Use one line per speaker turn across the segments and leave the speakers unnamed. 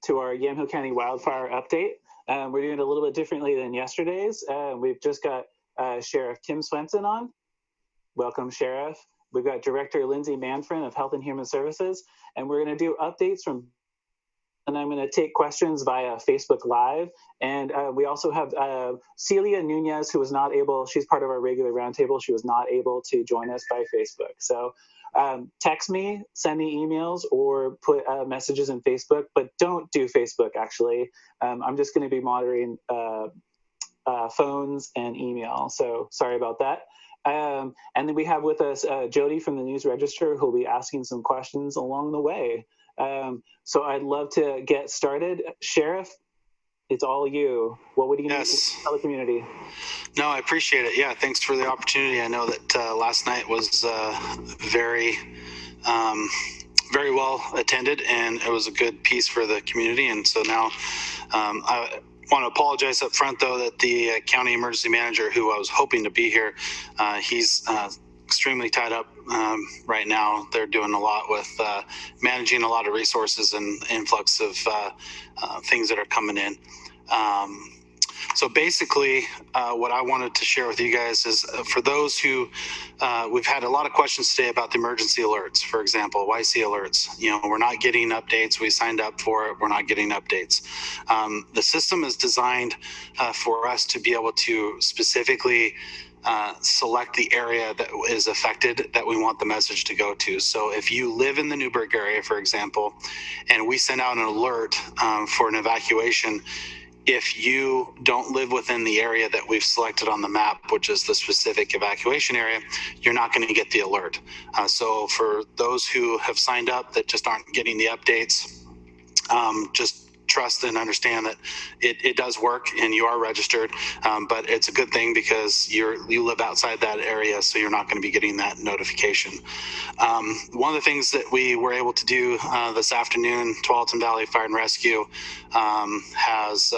To our Yamhill County Wildfire update. We're doing it a little bit differently than yesterday's. We've just got Sheriff Tim Swenson on. Welcome, Sheriff. We've got Director Lindsay Manfrin of Health and Human Services, and we're going to do updates from, and I'm going to take questions via Facebook Live. And we also have Celia Nunez, who was not able, she's part of our regular roundtable. She was not able to join us by Facebook. So text me, send me emails, or put messages in Facebook, but don't do Facebook, actually. I'm just going to be monitoring phones and email. So sorry about that. And then we have with us Jody from the News Register, who'll be asking some questions along the way. So I'd love to get started. Sheriff, it's all you. What would you need to tell the community?
No, I appreciate it. Yeah, thanks for the opportunity. I know that last night was very well attended, and it was a good piece for the community. And so now I want to apologize up front, though, that the county emergency manager, who I was hoping to be here, he's extremely tied up right now. They're doing a lot with managing a lot of resources and influx of things that are coming in. So basically, what I wanted to share with you guys is for those who, we've had a lot of questions today about the emergency alerts, for example, YC alerts. You know, we're not getting updates. We signed up for it. We're not getting updates. The system is designed for us to be able to specifically select the area that is affected that we want the message to go to. So if you live in the Newburgh area, for example, and we send out an alert for an evacuation, if you don't live within the area that we've selected on the map, which is the specific evacuation area, you're not going to get the alert. So for those who have signed up that just aren't getting the updates, just trust and understand that it does work and you are registered, but it's a good thing because you live outside that area, so you're not going to be getting that notification. One of the things that we were able to do this afternoon, Tualatin Valley Fire and Rescue has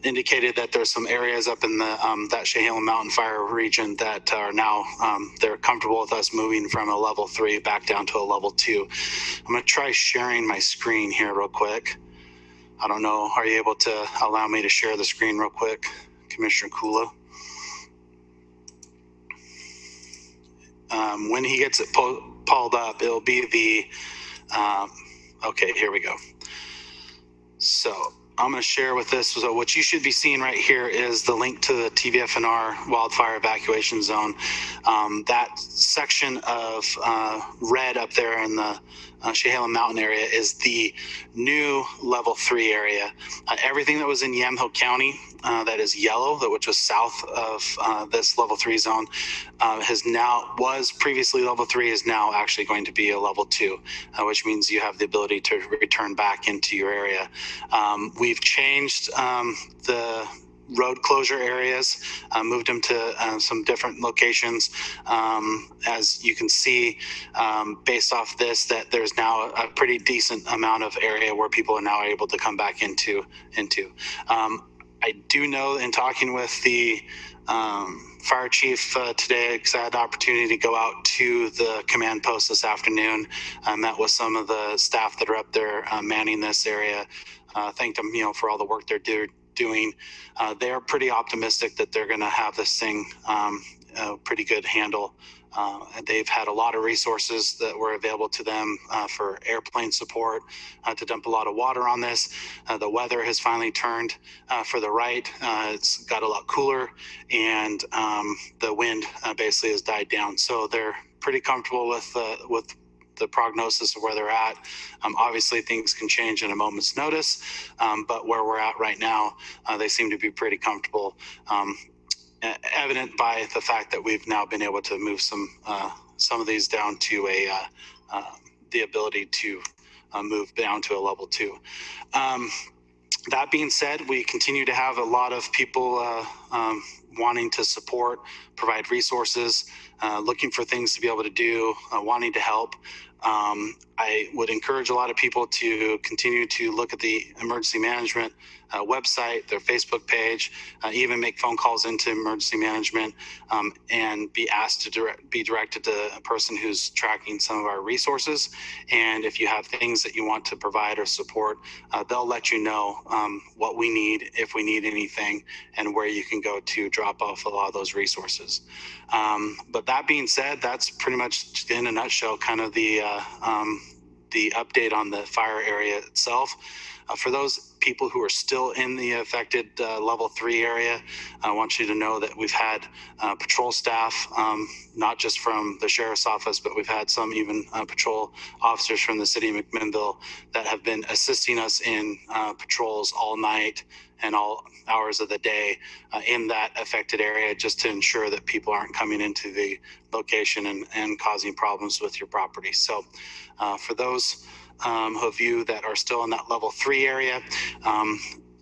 indicated that there's some areas up in the that Yamhill Mountain Fire region that are now they're comfortable with us moving from a level 3 back down to a level 2. I'm going to try sharing my screen here real quick. I don't know, are you able to allow me to share the screen real quick, Commissioner Kula? When he gets it pulled up, it'll be the, okay, here we go. So I'm going to share with this. So what you should be seeing right here is the link to the Tvfnr wildfire evacuation zone. That section of red up there in the Yamhill Mountain area is the new level 3 area. Everything that was in Yamhill County that is yellow, which was south of this level 3 zone, was previously level 3, is now actually going to be a level 2, which means you have the ability to return back into your area. We've changed the road closure areas, moved them to some different locations. As you can see, based off this, that there's now a pretty decent amount of area where people are now able to come back into. I do know, in talking with the fire chief today, because I had the opportunity to go out to the command post this afternoon. I met with some of the staff that are up there manning this area. Thanked them, for all the work they're doing. They're pretty optimistic that they're going to have this thing a pretty good handle. They've had a lot of resources that were available to them for airplane support to dump a lot of water on this. The weather has finally turned for the right. It's got a lot cooler, and the wind basically has died down. So they're pretty comfortable with the prognosis of where they're at. Obviously, things can change in a moment's notice, but where we're at right now, they seem to be pretty comfortable. Evident by the fact that we've now been able to move some of these down to the ability to move down to a level 2. That being said, we continue to have a lot of people wanting to support, provide resources, looking for things to be able to do, wanting to help. I would encourage a lot of people to continue to look at the emergency management website, their Facebook page, even make phone calls into emergency management, and be asked to be directed to a person who's tracking some of our resources. And if you have things that you want to provide or support, they'll let you know what we need, if we need anything, and where you can go to drop off a lot of those resources. But that being said, that's pretty much in a nutshell kind of the update on the fire area itself. For those people who are still in the affected level 3 area, I want you to know that we've had patrol staff, not just from the sheriff's office, but we've had some even patrol officers from the city of McMinnville that have been assisting us in patrols all night and all hours of the day in that affected area, just to ensure that people aren't coming into the location and causing problems with your property. So for those of you that are still in that level 3 area,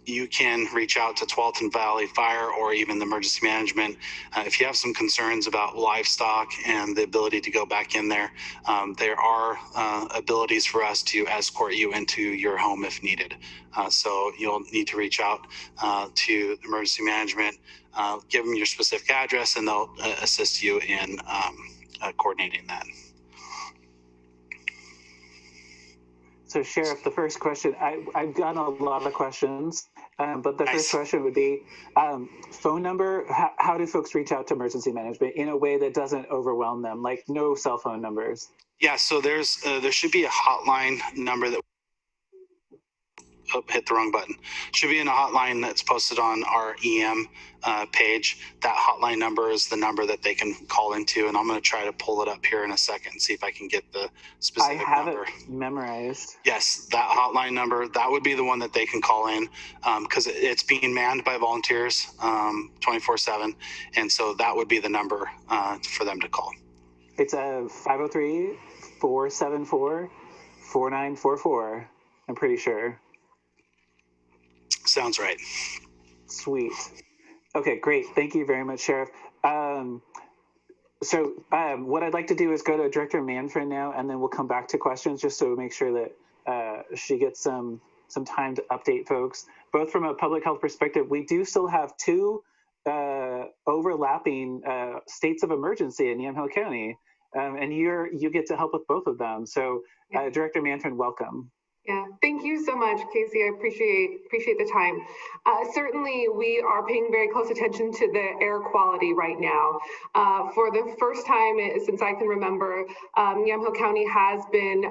you can reach out to Twelfton Valley Fire or even the emergency management. If you have some concerns about livestock and the ability to go back in there, there are abilities for us to escort you into your home if needed. So you'll need to reach out to emergency management, give them your specific address, and they'll assist you in coordinating that.
So, Sheriff, the first question, I've gotten a lot of questions, but the first question would be phone number. How do folks reach out to emergency management in a way that doesn't overwhelm them, like no cell phone numbers?
Yeah, so there should be a hotline number that hit the wrong button. Should be in a hotline that's posted on our EM page. That hotline number is the number that they can call into, and I'm going to try to pull it up here in a second and see if I can get the specific number. I have
it memorized.
Yes, that hotline number, that would be the one that they can call in, because it's being manned by volunteers 24/7, and so that would be the number for them to call.
It's a 503-474-4944, I'm pretty sure.
Sounds right.
Sweet. Okay, great. Thank you very much, Sheriff. So what I'd like to do is go to Director Manfred now, and then we'll come back to questions just to make sure that she gets some time to update folks. Both from a public health perspective, we do still have 2 overlapping states of emergency in Yamhill County, and you get to help with both of them. So Director Manfred, welcome.
Yeah, thank you so much, Casey. I appreciate the time. Certainly, we are paying very close attention to the air quality right now. For the first time since I can remember, Yamhill County has been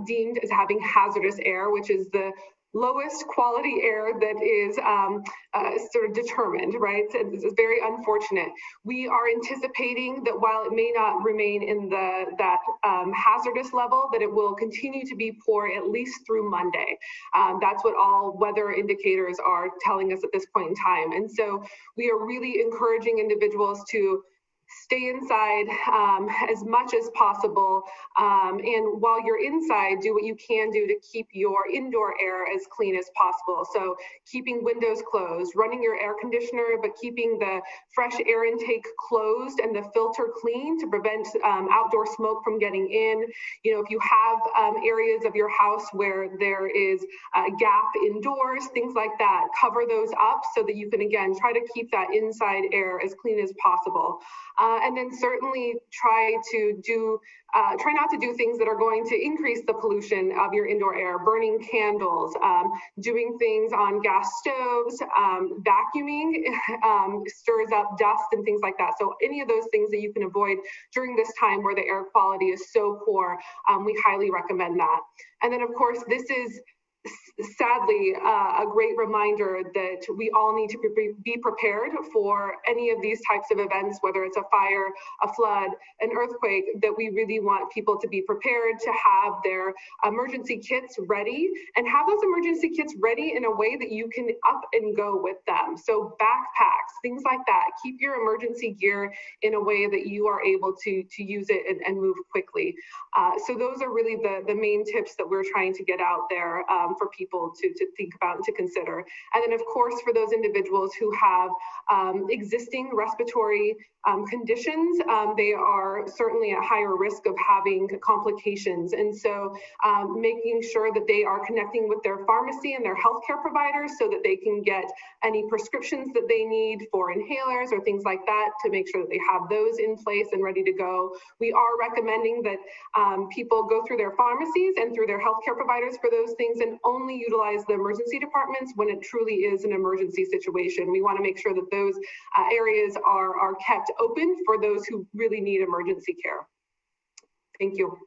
deemed as having hazardous air, which is the lowest quality air that is sort of determined, right? It's very unfortunate. We are anticipating that while it may not remain in that hazardous level, that it will continue to be poor at least through Monday. That's what all weather indicators are telling us at this point in time. And so we are really encouraging individuals to stay inside as much as possible. And while you're inside, do what you can do to keep your indoor air as clean as possible. So keeping windows closed, running your air conditioner, but keeping the fresh air intake closed and the filter clean to prevent outdoor smoke from getting in. You know, if you have areas of your house where there is a gap indoors, things like that, cover those up so that you can, again, try to keep that inside air as clean as possible. And then certainly try not to do things that are going to increase the pollution of your indoor air, burning candles, doing things on gas stoves, vacuuming stirs up dust and things like that. So any of those things that you can avoid during this time where the air quality is so poor, we highly recommend that. And then of course, this is sadly a great reminder that we all need to be prepared for any of these types of events, whether it's a fire, a flood, an earthquake, that we really want people to be prepared to have their emergency kits ready and have those emergency kits ready in a way that you can up and go with them. So backpacks, things like that. Keep your emergency gear in a way that you are able to use it and move quickly. So those are really the main tips that we're trying to get out there for people to think about and to consider. And then, of course, for those individuals who have existing respiratory conditions, they are certainly at higher risk of having complications. And so making sure that they are connecting with their pharmacy and their healthcare providers so that they can get any prescriptions that they need for inhalers or things like that, to make sure that they have those in place and ready to go. We are recommending that people go through their pharmacies and through their healthcare providers for those things, and only utilize the emergency departments when it truly is an emergency situation. We want to make sure that those areas are kept open for those who really need emergency care. Thank you.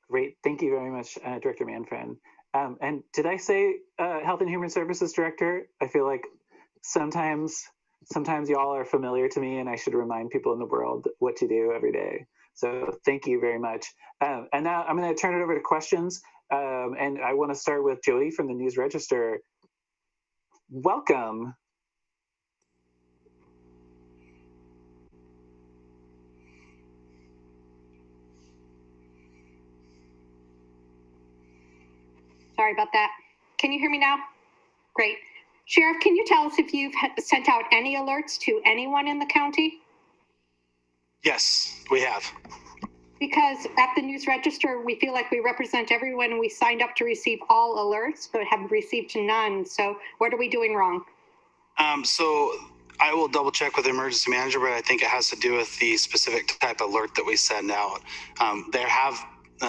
Great. Thank you very much, Director Manfred. And did I say Health and Human Services Director? I feel like sometimes y'all are familiar to me, and I should remind people in the world what you do every day. So thank you very much. And now I'm going to turn it over to questions. And I want to start with Jody from the News Register. Welcome.
Sorry about that. Can you hear me now? Great. Sheriff, can you tell us if you've sent out any alerts to anyone in the county?
Yes, we have.
Because at the News Register, we feel like we represent everyone, and we signed up to receive all alerts, but have received none. So what are we doing wrong?
So I will double check with the emergency manager, but I think it has to do with the specific type of alert that we send out. There have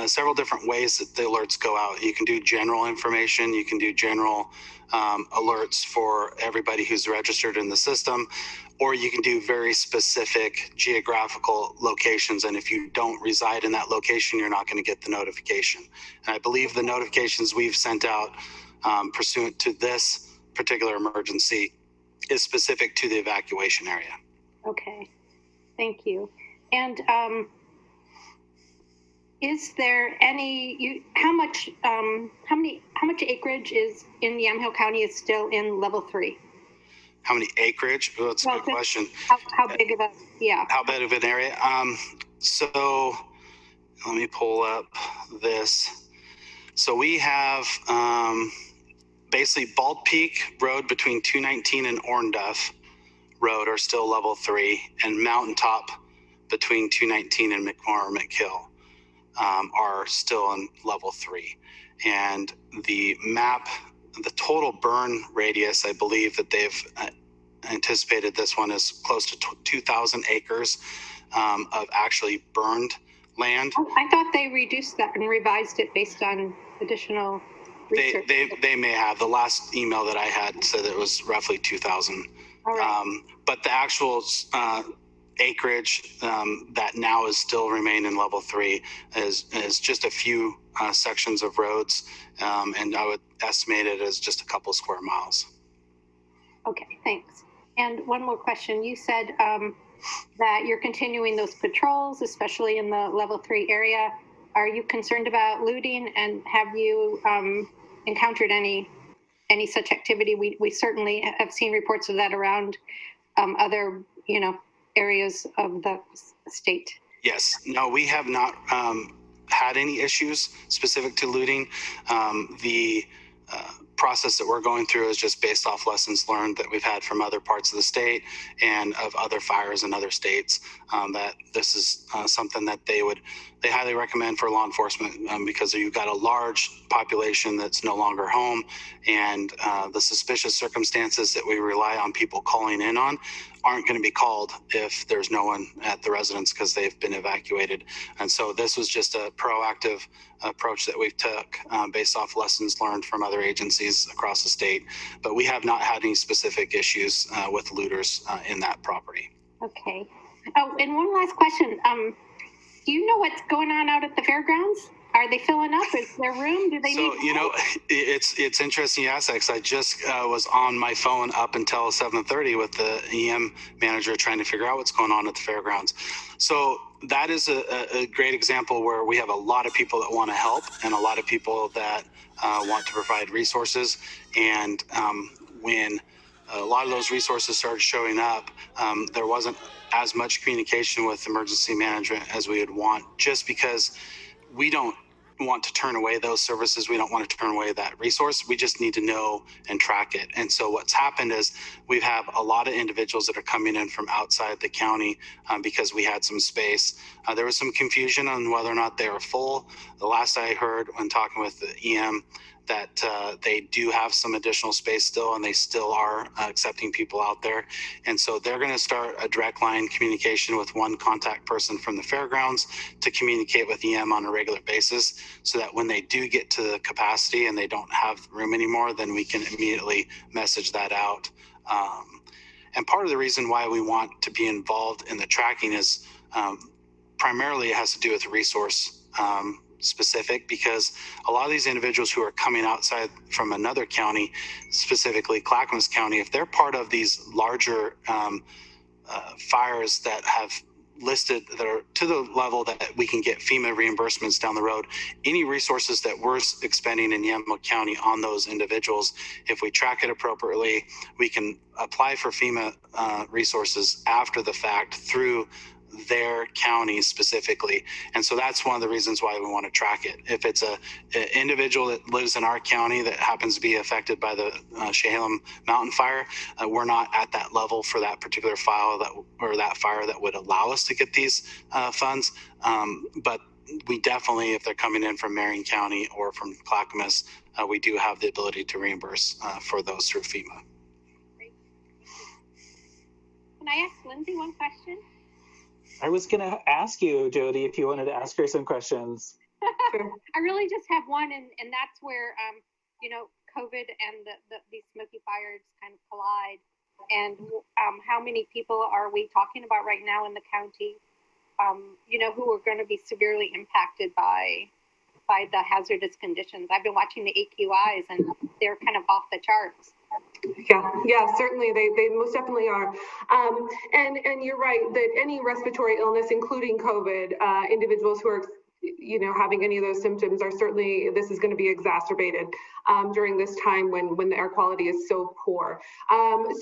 several different ways that the alerts go out. You can do general information. You can do general alerts for everybody who's registered in the system, or you can do very specific geographical locations. And if you don't reside in that location, you're not going to get the notification. And I believe the notifications we've sent out pursuant to this particular emergency is specific to the evacuation area.
Okay, thank you. And is there any, how much acreage is in Yamhill County is still in level 3?
How many acreage? Oh, that's a good question.
How big of a, yeah.
How big of an area? So let me pull up this. So we have basically Bald Peak Road between 219 and Ornduff Road are still level 3, and Mountaintop between 219 and McMill are still in level 3. And the map, the total burn radius, I believe that they've anticipated this one is close to 2,000 acres of actually burned land.
I thought they reduced that and revised it based on additional research.
They may have. The last email that I had said it was roughly 2,000.
All right.
But the actual acreage that now is still remain in level 3 is just a few sections of roads, and I would estimate it as just a couple square miles.
Okay, thanks. And one more question. You said that you're continuing those patrols, especially in the level 3 area. Are you concerned about looting, and have you encountered any such activity? We certainly have seen reports of that around other, areas of the state.
Yes. No, we have not had any issues specific to looting. The process that we're going through is just based off lessons learned that we've had from other parts of the state and of other fires in other states, that this is something that they highly recommend for law enforcement, because you've got a large population that's no longer home, and the suspicious circumstances that we rely on people calling in on aren't going to be called if there's no one at the residence because they've been evacuated. And so this was just a proactive approach that we've took based off lessons learned from other agencies across the state. But we have not had any specific issues with looters in that property.
Okay. Oh, and one last question. Do you know what's going on out at the fairgrounds? Are they filling up? Is there room? Do they need?
So, it's interesting you ask that, because I just was on my phone up until 7:30 with the EM manager trying to figure out what's going on at the fairgrounds. So that is a great example where we have a lot of people that want to help and a lot of people that want to provide resources. And when a lot of those resources started showing up, there wasn't as much communication with emergency management as we would want, just because we don't want to turn away those services. We don't want to turn away that resource. We just need to know and track it. And so what's happened is we have a lot of individuals that are coming in from outside the county because we had some space. There was some confusion on whether or not they were full. The last I heard when talking with the EM, that they do have some additional space still, and they still are accepting people out there. And so they're going to start a direct line communication with one contact person from the fairgrounds to communicate with EM on a regular basis, so that when they do get to the capacity and they don't have room anymore, then we can immediately message that out. And part of the reason why we want to be involved in the tracking is primarily it has to do with resource specific, because a lot of these individuals who are coming outside from another county, specifically Clackamas County, if they're part of these larger fires that have listed that are to the level that we can get FEMA reimbursements down the road, any resources that we're expending in Yamhill County on those individuals, if we track it appropriately, we can apply for FEMA resources after the fact through their county specifically. And so that's one of the reasons why we want to track it. If it's an individual that lives in our county that happens to be affected by the Chehalem mountain fire, we're not at that level for that particular file that fire that would allow us to get these funds. But we definitely, if they're coming in from Marion County or from Clackamas, we do have the ability to reimburse for those through FEMA.
Great. Can I ask Lindsay one question?
I was going to ask you, Jody, if you wanted to ask her some questions.
I really just have one, and that's where, COVID and these smoky fires kind of collide. And how many people are we talking about right now in the county, who are going to be severely impacted by the hazardous conditions? I've been watching the AQIs, and they're kind of off the charts.
Yeah, certainly they most definitely are. And you're right that any respiratory illness, including COVID, individuals who are having any of those symptoms are certainly, this is going to be exacerbated during this time when the air quality is so poor. I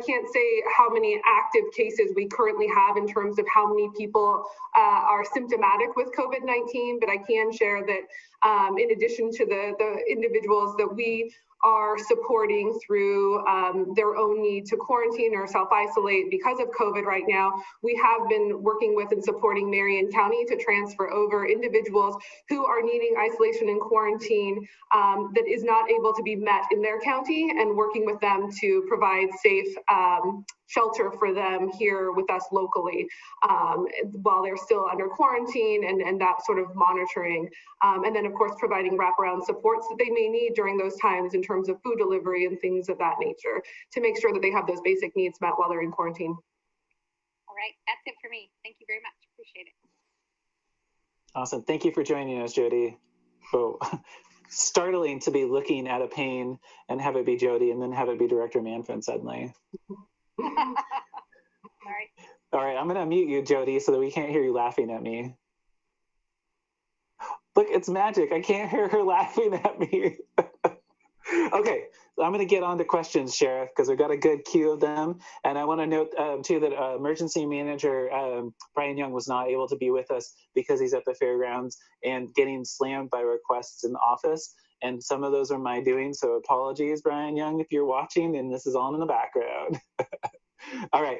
can't say how many active cases we currently have in terms of how many people are symptomatic with COVID-19, but I can share that in addition to the individuals that we are supporting through their own need to quarantine or self-isolate because of COVID right now, we have been working with and supporting Marion County to transfer over individuals who are needing isolation and quarantine that is not able to be met in their county, and working with them to provide safe shelter for them here with us locally while they're still under quarantine and that sort of monitoring. And then, of course, providing wraparound supports that they may need during those times in terms of food delivery and things of that nature to make sure that they have those basic needs met while they're in quarantine.
All right, that's it for me. Thank you very much. Appreciate it.
Awesome. Thank you for joining us, Jody. So startling to be looking at a pane and have it be Jody and then have it be Director Manfred suddenly. All right, I'm going to mute you, Jody, so that we can't hear you laughing at me. Look, it's magic. I can't hear her laughing at me. Okay, so I'm going to get on to questions, Sheriff, because we've got a good queue of them. And I want to note, too, that Emergency Manager Brian Young was not able to be with us because he's at the fairgrounds and getting slammed by requests in the office. And some of those are my doing, so apologies, Brian Young, if you're watching, and this is on in the background. All right,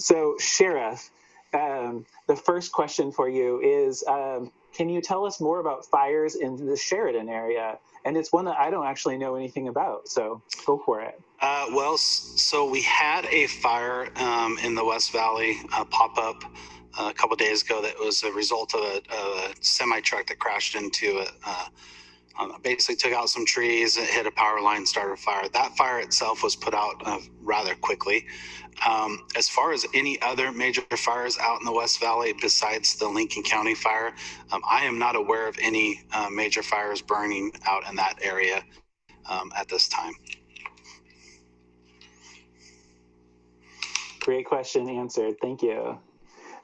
so Sheriff, the first question for you is, can you tell us more about fires in the Sheridan area? And it's one that I don't actually know anything about, so go for it.
So we had a fire in the West Valley pop up a couple of days ago that was a result of a semi-truck that crashed into it. Basically took out some trees, it hit a power line, started a fire. That fire itself was put out rather quickly. As far as any other major fires out in the West Valley besides the Lincoln County fire, I am not aware of any major fires burning out in that area at this time.
Great question answered. Thank you.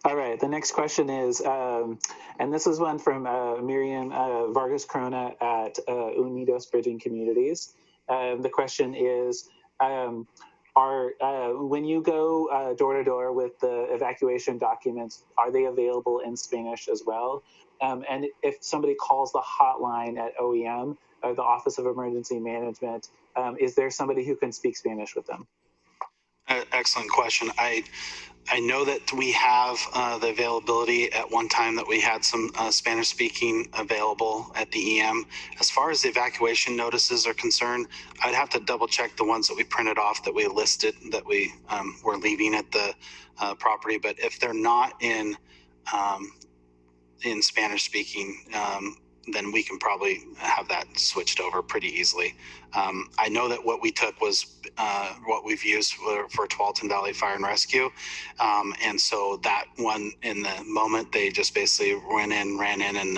All right, the next question is, and this is one from Miriam Vargas Corona at Unidos Bridging Communities. The question is, when you go door to door with the evacuation documents, are they available in Spanish as well? And if somebody calls the hotline at OEM, the Office of Emergency Management, is there somebody who can speak Spanish with them?
Excellent question. I know that we have the availability at one time that we had some Spanish speaking available at the EM. As far as the evacuation notices are concerned, I'd have to double check the ones that we printed off that we listed that we were leaving at the property. But if they're not in Spanish speaking, then we can probably have that switched over pretty easily. I know that what we took was what we've used for Tualatin Valley Fire and Rescue. And so that one, in the moment, they just basically ran in and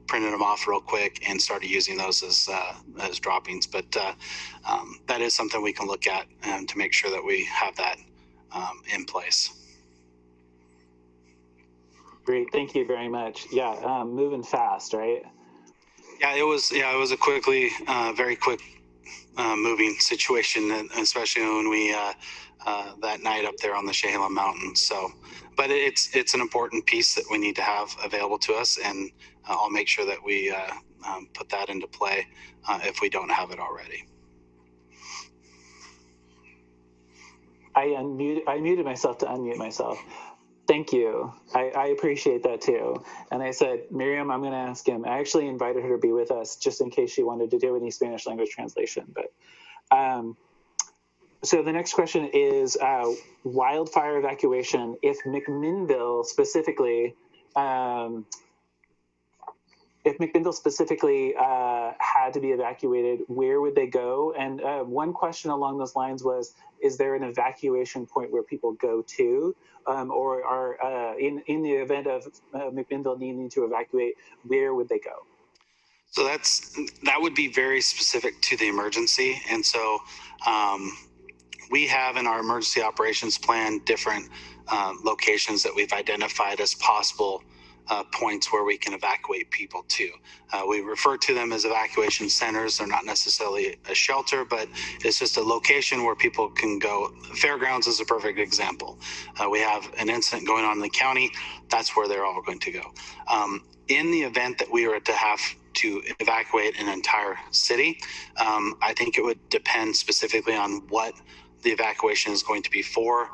printed them off real quick and started using those as droppings. But that is something we can look at to make sure that we have that in place.
Great, thank you very much. Yeah, moving fast, right?
Yeah, it was a very quick moving situation, especially when we that night up there on the Chehalem Mountain. So, but it's an important piece that we need to have available to us, and I'll make sure that we put that into play if we don't have it already.
I muted myself to unmute myself. Thank you. I appreciate that too. And I said, Miriam, I'm going to ask him. I actually invited her to be with us just in case she wanted to do any Spanish language translation. But so the next question is wildfire evacuation. If McMinnville specifically, had to be evacuated, where would they go? And one question along those lines was, is there an evacuation point where people go to? Or are in the event of McMinnville needing to evacuate, where would they go?
So that would be very specific to the emergency. And so we have in our emergency operations plan different locations that we've identified as possible points where we can evacuate people to. We refer to them as evacuation centers. They're not necessarily a shelter, but it's just a location where people can go. Fairgrounds is a perfect example. We have an incident going on in the county. That's where they're all going to go. In the event that we were to have to evacuate an entire city, I think it would depend specifically on what the evacuation is going to be for,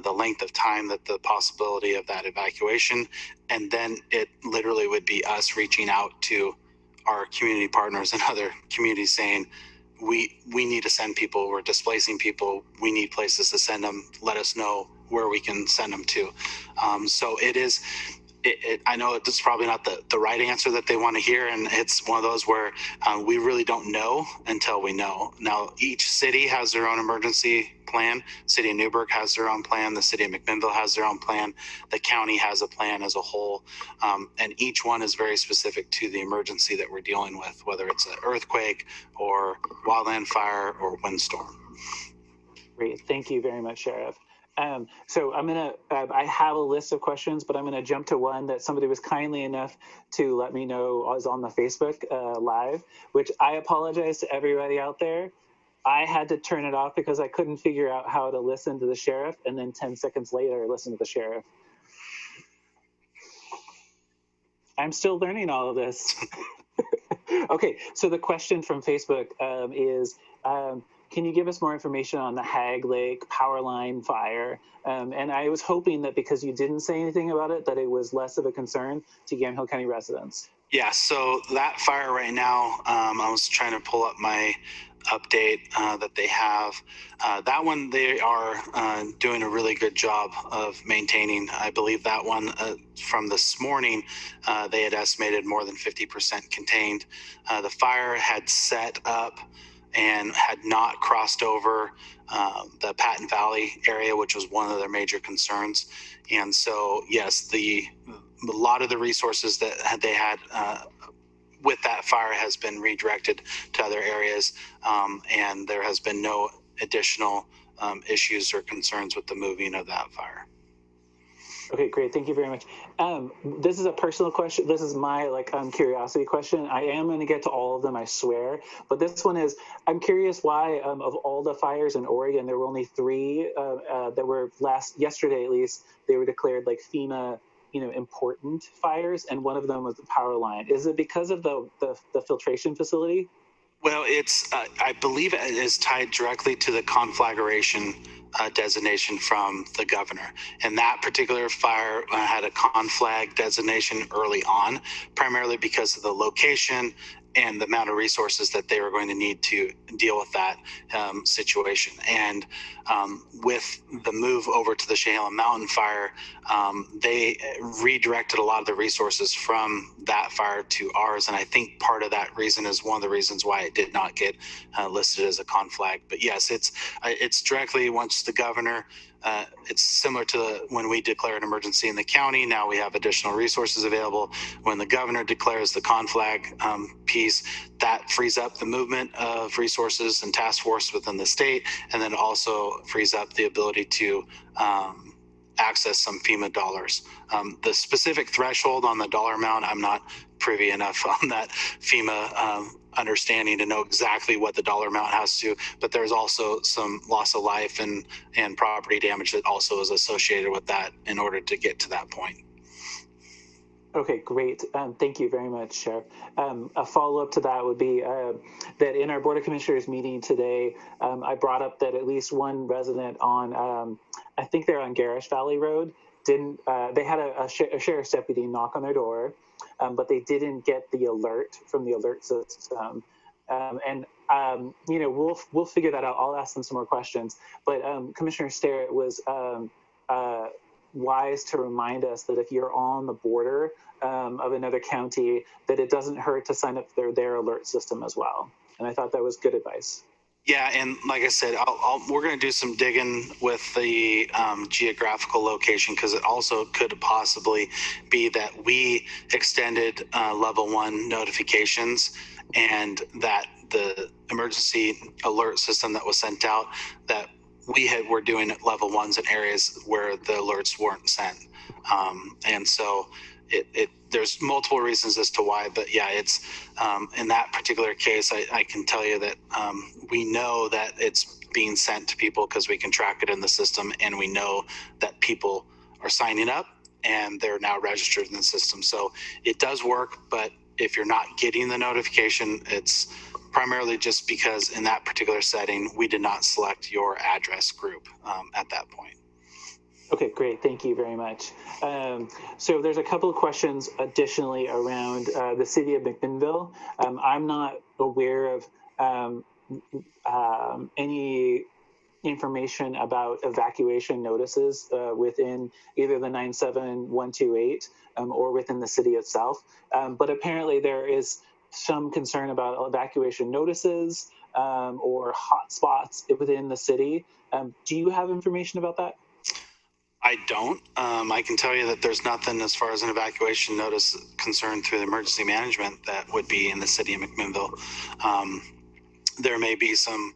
the length of time, that the possibility of that evacuation, and then it literally would be us reaching out to our community partners and other communities saying, we need to send people, we're displacing people, we need places to send them, let us know where we can send them to. So it is, I know it's probably not the right answer that they want to hear, and it's one of those where we really don't know until we know. Now, each city has their own emergency plan. City of Newburgh has their own plan. The city of McMinnville has their own plan. The county has a plan as a whole, and each one is very specific to the emergency that we're dealing with, whether it's an earthquake or wildland fire or windstorm.
Great, thank you very much, Sheriff. So I'm going to, I have a list of questions, but I'm going to jump to one that somebody was kindly enough to let me know was on the Facebook Live, which I apologize to everybody out there. I had to turn it off because I couldn't figure out how to listen to the sheriff, and then 10 seconds later, listen to the sheriff. I'm still learning all of this. Okay, so the question from Facebook is, can you give us more information on the Hag Lake power line fire? And I was hoping that because you didn't say anything about it, that it was less of a concern to Yamhill County residents.
Yeah, so that fire right now, I was trying to pull up my update that they have. That one, they are doing a really good job of maintaining. I believe that one from this morning, they had estimated more than 50% contained. The fire had set up and had not crossed over the Patton Valley area, which was one of their major concerns. And so, yes, a lot of the resources that they had with that fire has been redirected to other areas, and there has been no additional issues or concerns with the moving of that fire.
Okay, great. Thank you very much. This is a personal question. This is my curiosity question. I am going to get to all of them, I swear. But this one is, I'm curious why of all the fires in Oregon, there were only 3 that were yesterday at least, they were declared FEMA important fires, and one of them was the power line. Is it because of the filtration facility?
Well, it's I believe it is tied directly to the conflagration designation from the governor. And that particular fire had a conflag designation early on, primarily because of the location and the amount of resources that they were going to need to deal with that situation. And with the move over to the Chehalem Mountain fire, they redirected a lot of the resources from that fire to ours. And I think part of that reason is one of the reasons why it did not get listed as a conflag. But yes, it's directly once the governor, it's similar to when we declare an emergency in the county. Now we have additional resources available. When the governor declares the conflag piece, that frees up the movement of resources and task force within the state, and then also frees up the ability to access some FEMA dollars. The specific threshold on the dollar amount, I'm not privy enough on that FEMA understanding to know exactly what the dollar amount has to, but there's also some loss of life and property damage that also is associated with that in order to get to that point.
Okay, great. Thank you very much, Sheriff. A follow-up to that would be that in our Board of Commissioners meeting today, I brought up that at least one resident on, I think they're on Garish Valley Road, they had a sheriff's deputy knock on their door, but they didn't get the alert from the alert system. We'll figure that out. I'll ask them some more questions. But Commissioner Sterrett was wise to remind us that if you're on the border of another county, that it doesn't hurt to sign up their alert system as well. And I thought that was good advice.
Yeah, and like I said, we're going to do some digging with the geographical location, because it also could possibly be that we extended level 1 notifications, and that the emergency alert system that was sent out, that were doing at level 1s in areas where the alerts weren't sent. And so there's multiple reasons as to why, but yeah, it's in that particular case, I can tell you that we know that it's being sent to people because we can track it in the system, and we know that people are signing up and they're now registered in the system. So it does work, but if you're not getting the notification, it's primarily just because in that particular setting, we did not select your address group at that point.
Okay, great. Thank you very much. So there's a couple of questions additionally around the city of McMinnville. I'm not aware of any information about evacuation notices within either the 97128 or within the city itself. But apparently there is some concern about evacuation notices or hotspots within the city. Do you have information about that?
I don't. I can tell you that there's nothing as far as an evacuation notice concerned through the emergency management that would be in the city of McMinnville. There may be some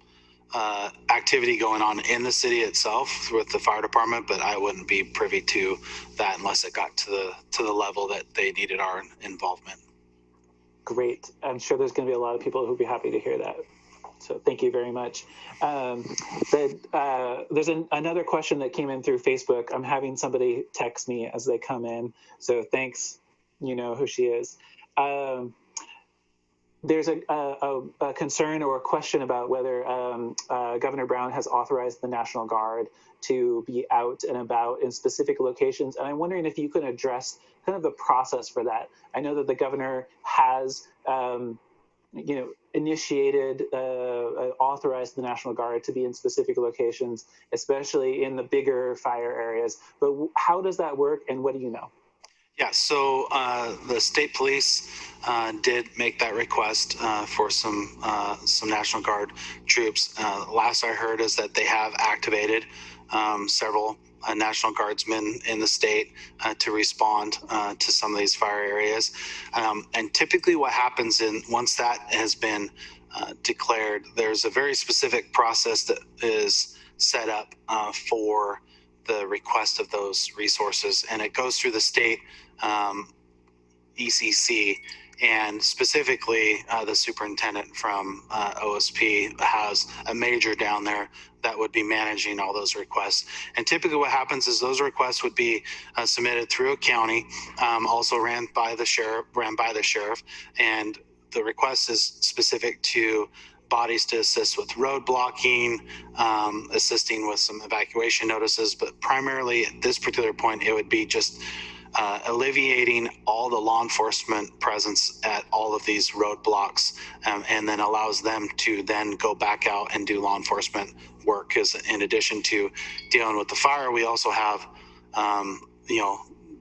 activity going on in the city itself with the fire department, but I wouldn't be privy to that unless it got to the level that they needed our involvement.
Great. I'm sure there's going to be a lot of people who'd be happy to hear that. So thank you very much. There's another question that came in through Facebook. I'm having somebody text me as they come in. So thanks. You know who she is. There's a concern or a question about whether Governor Brown has authorized the National Guard to be out and about in specific locations. And I'm wondering if you can address kind of the process for that. I know that the governor has initiated, authorized the National Guard to be in specific locations, especially in the bigger fire areas. But how does that work, and what do you know?
Yeah, so the state police did make that request for some National Guard troops. Last I heard is that they have activated several National Guardsmen in the state to respond to some of these fire areas. And typically what happens once that has been declared, there's a very specific process that is set up for the request of those resources, and it goes through the state ECC, And specifically, the superintendent from OSP has a major down there that would be managing all those requests. And typically what happens is those requests would be submitted through a county, also ran by the sheriff, and the request is specific to bodies to assist with road blocking, assisting with some evacuation notices, but primarily at this particular point, it would be just alleviating all the law enforcement presence at all of these roadblocks, and then allows them to then go back out and do law enforcement work. Because in addition to dealing with the fire, we also have,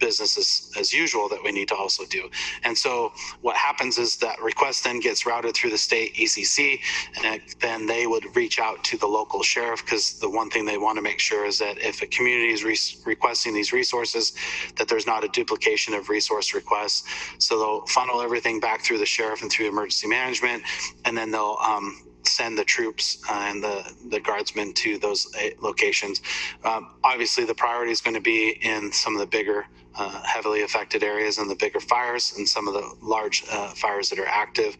business as usual that we need to also do. And so what happens is that request then gets routed through the state ECC, and then they would reach out to the local sheriff, because the one thing they want to make sure is that if a community is requesting these resources, that there's not a duplication of resource requests. So they'll funnel everything back through the sheriff and through emergency management, and then they'll send the troops and the guardsmen to those locations. Obviously, the priority is going to be in some of the bigger, heavily affected areas and the bigger fires and some of the large fires that are active.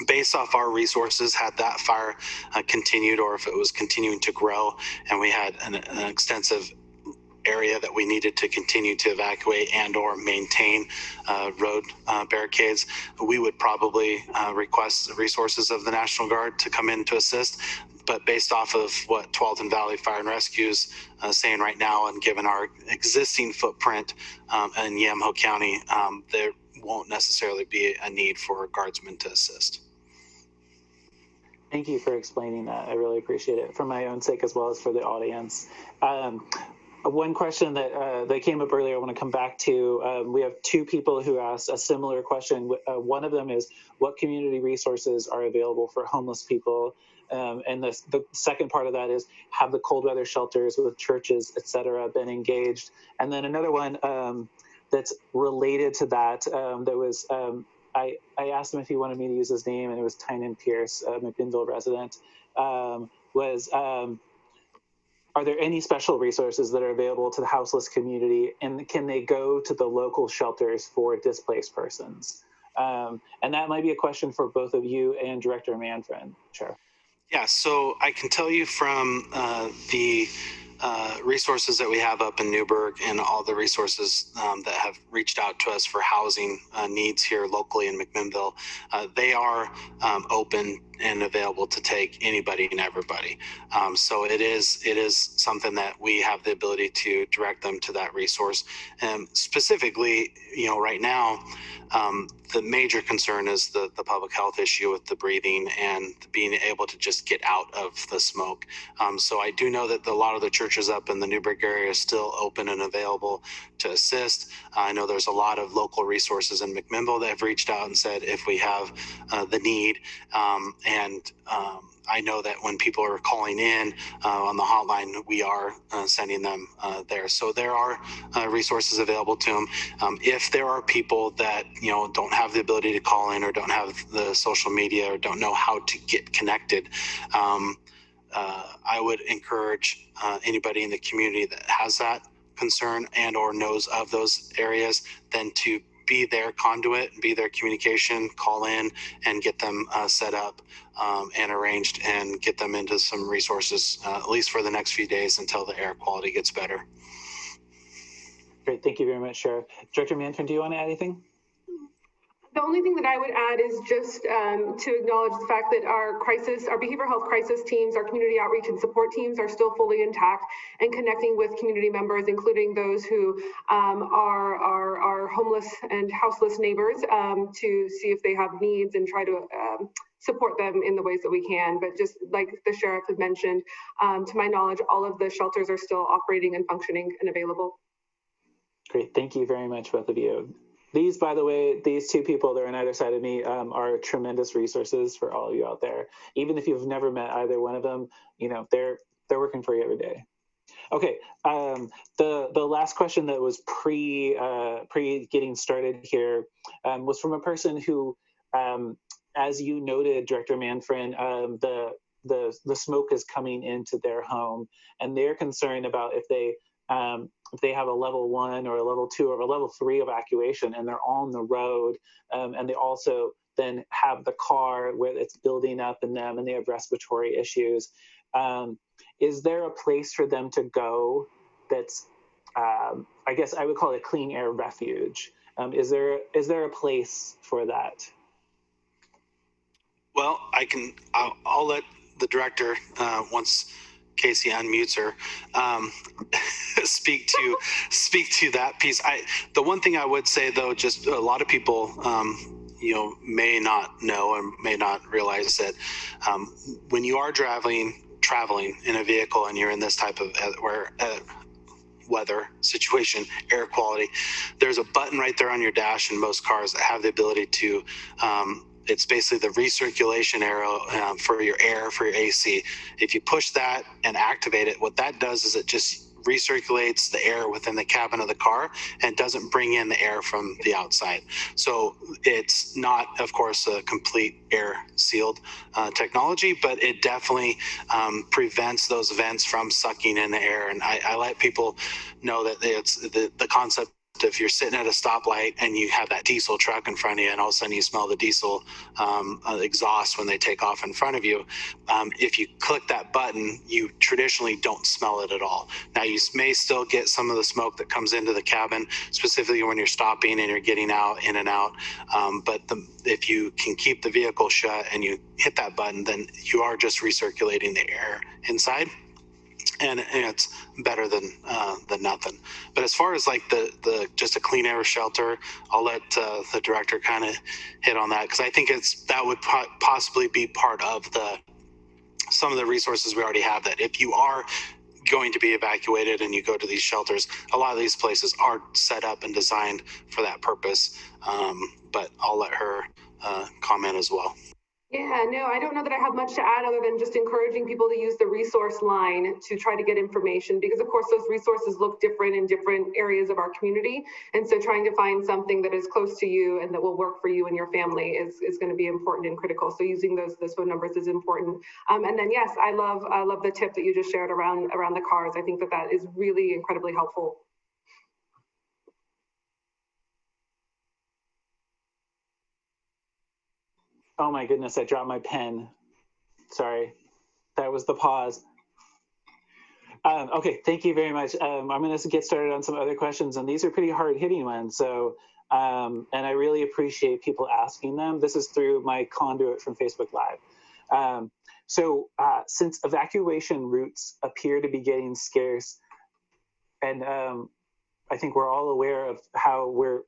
Based off our resources, had that fire continued, or if it was continuing to grow and we had an extensive area that we needed to continue to evacuate and or maintain road barricades, we would probably request the resources of the National Guard to come in to assist. But based off of what Tualatin Valley Fire and Rescue is saying right now, and given our existing footprint in Yamhill County, there won't necessarily be a need for guardsmen to assist.
Thank you for explaining that. I really appreciate it for my own sake as well as for the audience. One question that came up earlier I want to come back to. We have two people who asked a similar question. One of them is, what community resources are available for homeless people? And the second part of that is, have the cold weather shelters with churches, et cetera, been engaged? And then another one that's related to that, I asked him if he wanted me to use his name, and it was Tynan Pierce, a McMinnville resident, are there any special resources that are available to the houseless community, and can they go to the local shelters for displaced persons? And that might be a question for both of you and Director Manfred. Sure.
Yeah, so I can tell you from the resources that we have up in Newburgh and all the resources that have reached out to us for housing needs here locally in McMinnville, they are open and available to take anybody and everybody. So it is something that we have the ability to direct them to that resource. Specifically, right now, the major concern is the public health issue with the breathing and being able to just get out of the smoke. So I do know that a lot of the churches up in the Newburgh area are still open and available to assist. I know there's a lot of local resources in McMinnville that have reached out and said if we have the need. I know that when people are calling in on the hotline, we are sending them there. So there are resources available to them. If there are people that don't have the ability to call in, or don't have the social media, or don't know how to get connected, I would encourage anybody in the community that has that concern and or knows of those areas, then to be their conduit, be their communication, call in and get them set up and arranged, and get them into some resources, at least for the next few days until the air quality gets better.
Great, thank you very much, Sheriff. Director Manfred, do you want to add anything?
The only thing that I would add is just to acknowledge the fact that our behavioral health crisis teams, our community outreach and support teams are still fully intact and connecting with community members, including those who are homeless and houseless neighbors, to see if they have needs and try to support them in the ways that we can. But just like the sheriff had mentioned, to my knowledge, all of the shelters are still operating and functioning and available.
Great, thank you very much, both of you. These, by the way, these two people that are on either side of me are tremendous resources for all of you out there. Even if you've never met either one of them, they're working for you every day. Okay, the last question that was pre getting started here was from a person who, as you noted, Director Manfred, the smoke is coming into their home, and they're concerned about if they if they have a level 1 or a level 2 or a level 3 evacuation and they're on the road, and they also then have the car where it's building up in them and they have respiratory issues, is there a place for them to go that's, I guess I would call it a clean air refuge? Is there a place for that?
Well, I'll let the director, once Casey unmutes her, speak to that piece. The one thing I would say, though, just a lot of people, may not know and may not realize that when you are traveling in a vehicle and you're in this type of weather situation, air quality, there's a button right there on your dash in most cars that have the ability to, it's basically the recirculation arrow for your air, for your AC. If you push that and activate it, what that does is it just recirculates the air within the cabin of the car and doesn't bring in the air from the outside. So it's not, of course, a complete air sealed technology, but it definitely prevents those vents from sucking in the air. And I let people know that it's the concept. If you're sitting at a stoplight and you have that diesel truck in front of you and all of a sudden you smell the diesel exhaust when they take off in front of you, if you click that button, you traditionally don't smell it at all. Now, you may still get some of the smoke that comes into the cabin, specifically when you're stopping and you're getting in and out. But if you can keep the vehicle shut and you hit that button, then you are just recirculating the air inside. And it's better than nothing. But as far as like the just a clean air shelter, I'll let the director kind of hit on that, because I think that would possibly be part of some of the resources we already have. That if you are going to be evacuated and you go to these shelters, a lot of these places are set up and designed for that purpose. But I'll let her comment as well.
Yeah, no, I don't know that I have much to add other than just encouraging people to use the resource line to try to get information, because of course those resources look different in different areas of our community. And so trying to find something that is close to you and that will work for you and your family is going to be important and critical. So using those phone numbers is important. And then, yes, I love the tip that you just shared around the cars. I think that is really incredibly helpful.
Oh my goodness, I dropped my pen. Sorry, that was the pause. Okay, thank you very much. I'm going to get started on some other questions, and these are pretty hard-hitting ones. So, and I really appreciate people asking them. This is through my conduit from Facebook Live. Since evacuation routes appear to be getting scarce, and I think we're all aware of how we're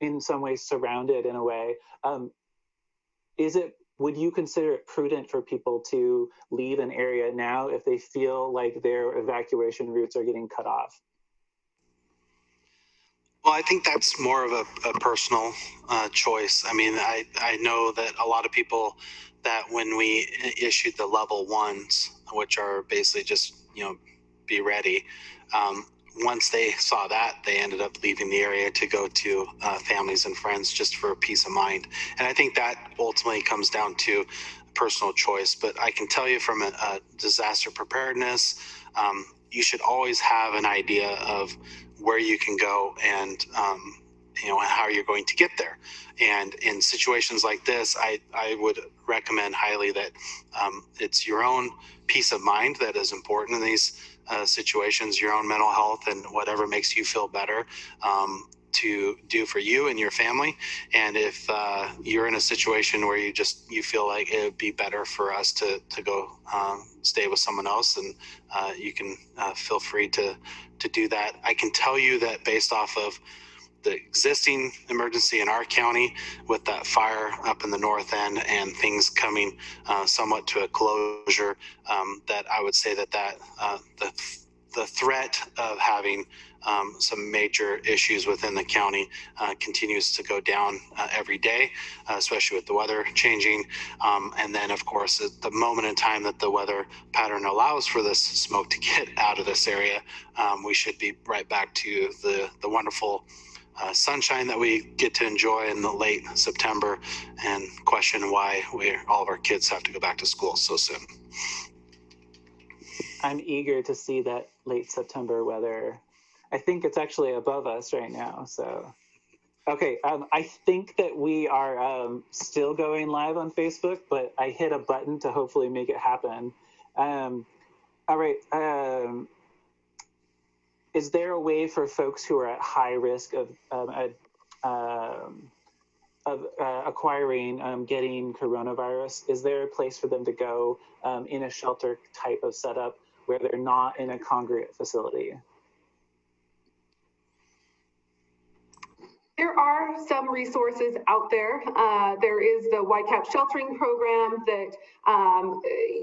in some ways surrounded in a way, would you consider it prudent for people to leave an area now if they feel like their evacuation routes are getting cut off?
Well, I think that's more of a personal choice. I mean, I know that a lot of people, that when we issued the level 1s, which are basically just, be ready, once they saw that, they ended up leaving the area to go to families and friends just for peace of mind. And I think that ultimately comes down to personal choice. But I can tell you from a disaster preparedness, you should always have an idea of where you can go and how you're going to get there. And in situations like this, I would recommend highly that it's your own peace of mind that is important in these situations, your own mental health and whatever makes you feel better to do for you and your family. And if you're in a situation where you feel like it would be better for us to go stay with someone else, and you can feel free to do that. I can tell you that based off of the existing emergency in our county with that fire up in the north end and things coming somewhat to a closure, that I would say that the threat of having some major issues within the county continues to go down every day, especially with the weather changing. And then, of course, at the moment in time that the weather pattern allows for this smoke to get out of this area, we should be right back to the wonderful sunshine that we get to enjoy in the late September, and question why all of our kids have to go back to school so soon.
I'm eager to see that late September weather. I think it's actually above us right now. So, okay. I think that we are still going live on Facebook, but I hit a button to hopefully make it happen. All right. Is there a way for folks who are at high risk of acquiring, getting coronavirus? Is there a place for them to go in a shelter type of setup where they're not in a congregate facility?
There are some resources out there. There is the Whitecap sheltering program that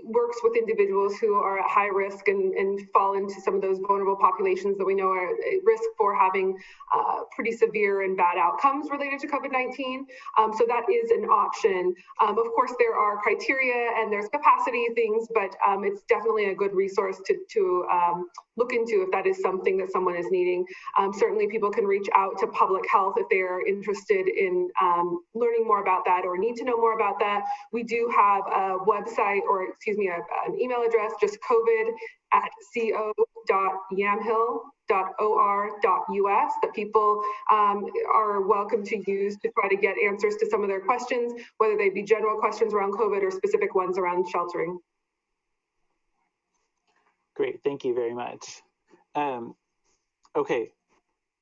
works with individuals who are at high risk and fall into some of those vulnerable populations that we know are at risk for having pretty severe and bad outcomes related to COVID-19. So that is an option. Of course, there are criteria and there's capacity things, but it's definitely a good resource to look into if that is something that someone is needing. Certainly people can reach out to public health if they're interested in learning more about that or need to know more about that. We do have a website, or excuse me, an email address, just covid@co.yamhill.or.us that people are welcome to use to try to get answers to some of their questions, whether they be general questions around COVID or specific ones around sheltering.
Great, thank you very much. Okay,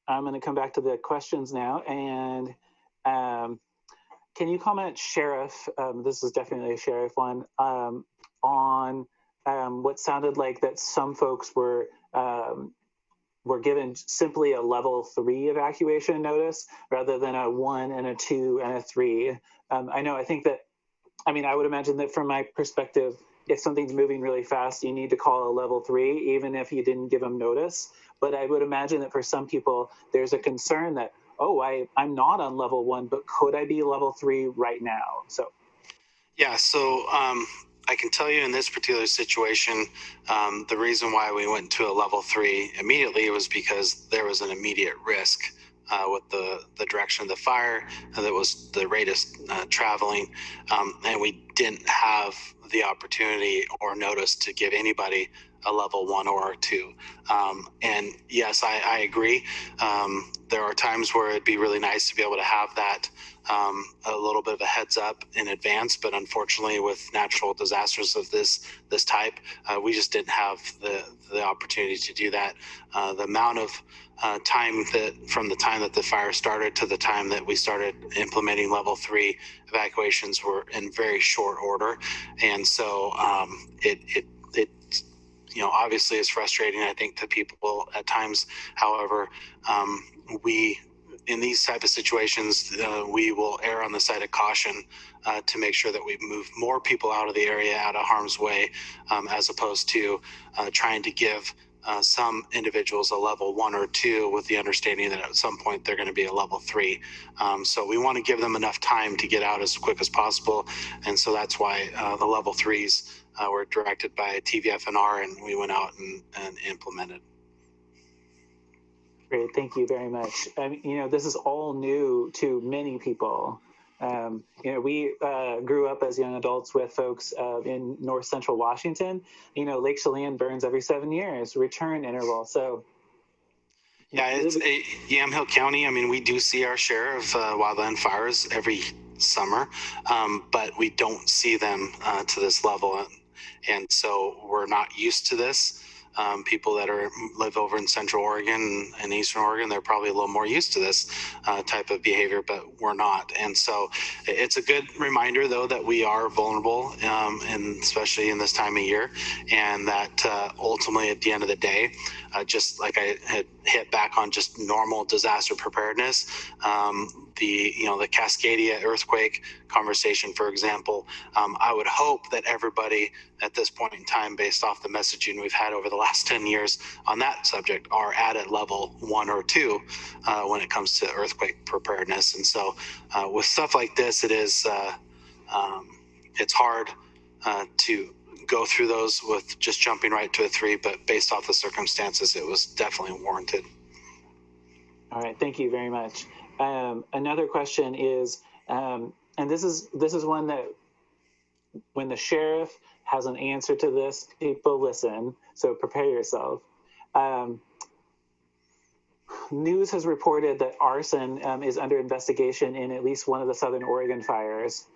I'm going to come back to the questions now. And can you comment, Sheriff, this is definitely a Sheriff one, on what sounded like that some folks were given simply a level 3 evacuation notice rather than a 1 and a 2 and a 3. I would imagine that from my perspective, if something's moving really fast, you need to call a level 3, even if you didn't give them notice. But I would imagine that for some people, there's a concern that, oh, I'm not on level 1, but could I be level 3 right now? So,
yeah. So I can tell you in this particular situation, the reason why we went to a level 3 immediately was because there was an immediate risk with the direction of the fire that was the rate of traveling, and we didn't have the opportunity or notice to give anybody a level 1 or 2. And yes, I agree. There are times where it'd be really nice to be able to have that a little bit of a heads up in advance, but unfortunately with natural disasters of this type, we just didn't have the opportunity to do that. The amount of time that from the time that the fire started to the time that we started implementing level 3 evacuations were in very short order, and so it obviously is frustrating, I think, to people at times. However, we in these type of situations, we will err on the side of caution to make sure that we move more people out of the area, out of harm's way, as opposed to trying to give some individuals a level 1 or 2 with the understanding that at some point they're going to be a level 3. So we want to give them enough time to get out as quick as possible. And so that's why the level 3s were directed by Tvfnr, and we went out and implemented.
Great, thank you very much. This is all new to many people. We grew up as young adults with folks in North Central Washington. Lake Chelan burns every 7 years, return interval. So,
yeah, it's Yamhill County. I mean, we do see our share of wildland fires every summer, but we don't see them to this level, and so we're not used to this. People that live over in Central Oregon and Eastern Oregon, they're probably a little more used to this type of behavior, but we're not. And so it's a good reminder, though, that we are vulnerable, and especially in this time of year, and that ultimately at the end of the day, just like I had hit back on just normal disaster preparedness, the Cascadia earthquake conversation, for example, I would hope that everybody at this point in time, based off the messaging we've had over the last 10 years on that subject, are at a level 1 or 2 when it comes to earthquake preparedness. And so with stuff like this, it's hard to go through those with just jumping right to a 3, but based off the circumstances, it was definitely warranted.
All right, thank you very much. Another question is, and this is one that when the sheriff has an answer to this, people listen, so prepare yourself. news has reported that arson is under investigation in at least one of the Southern Oregon fires.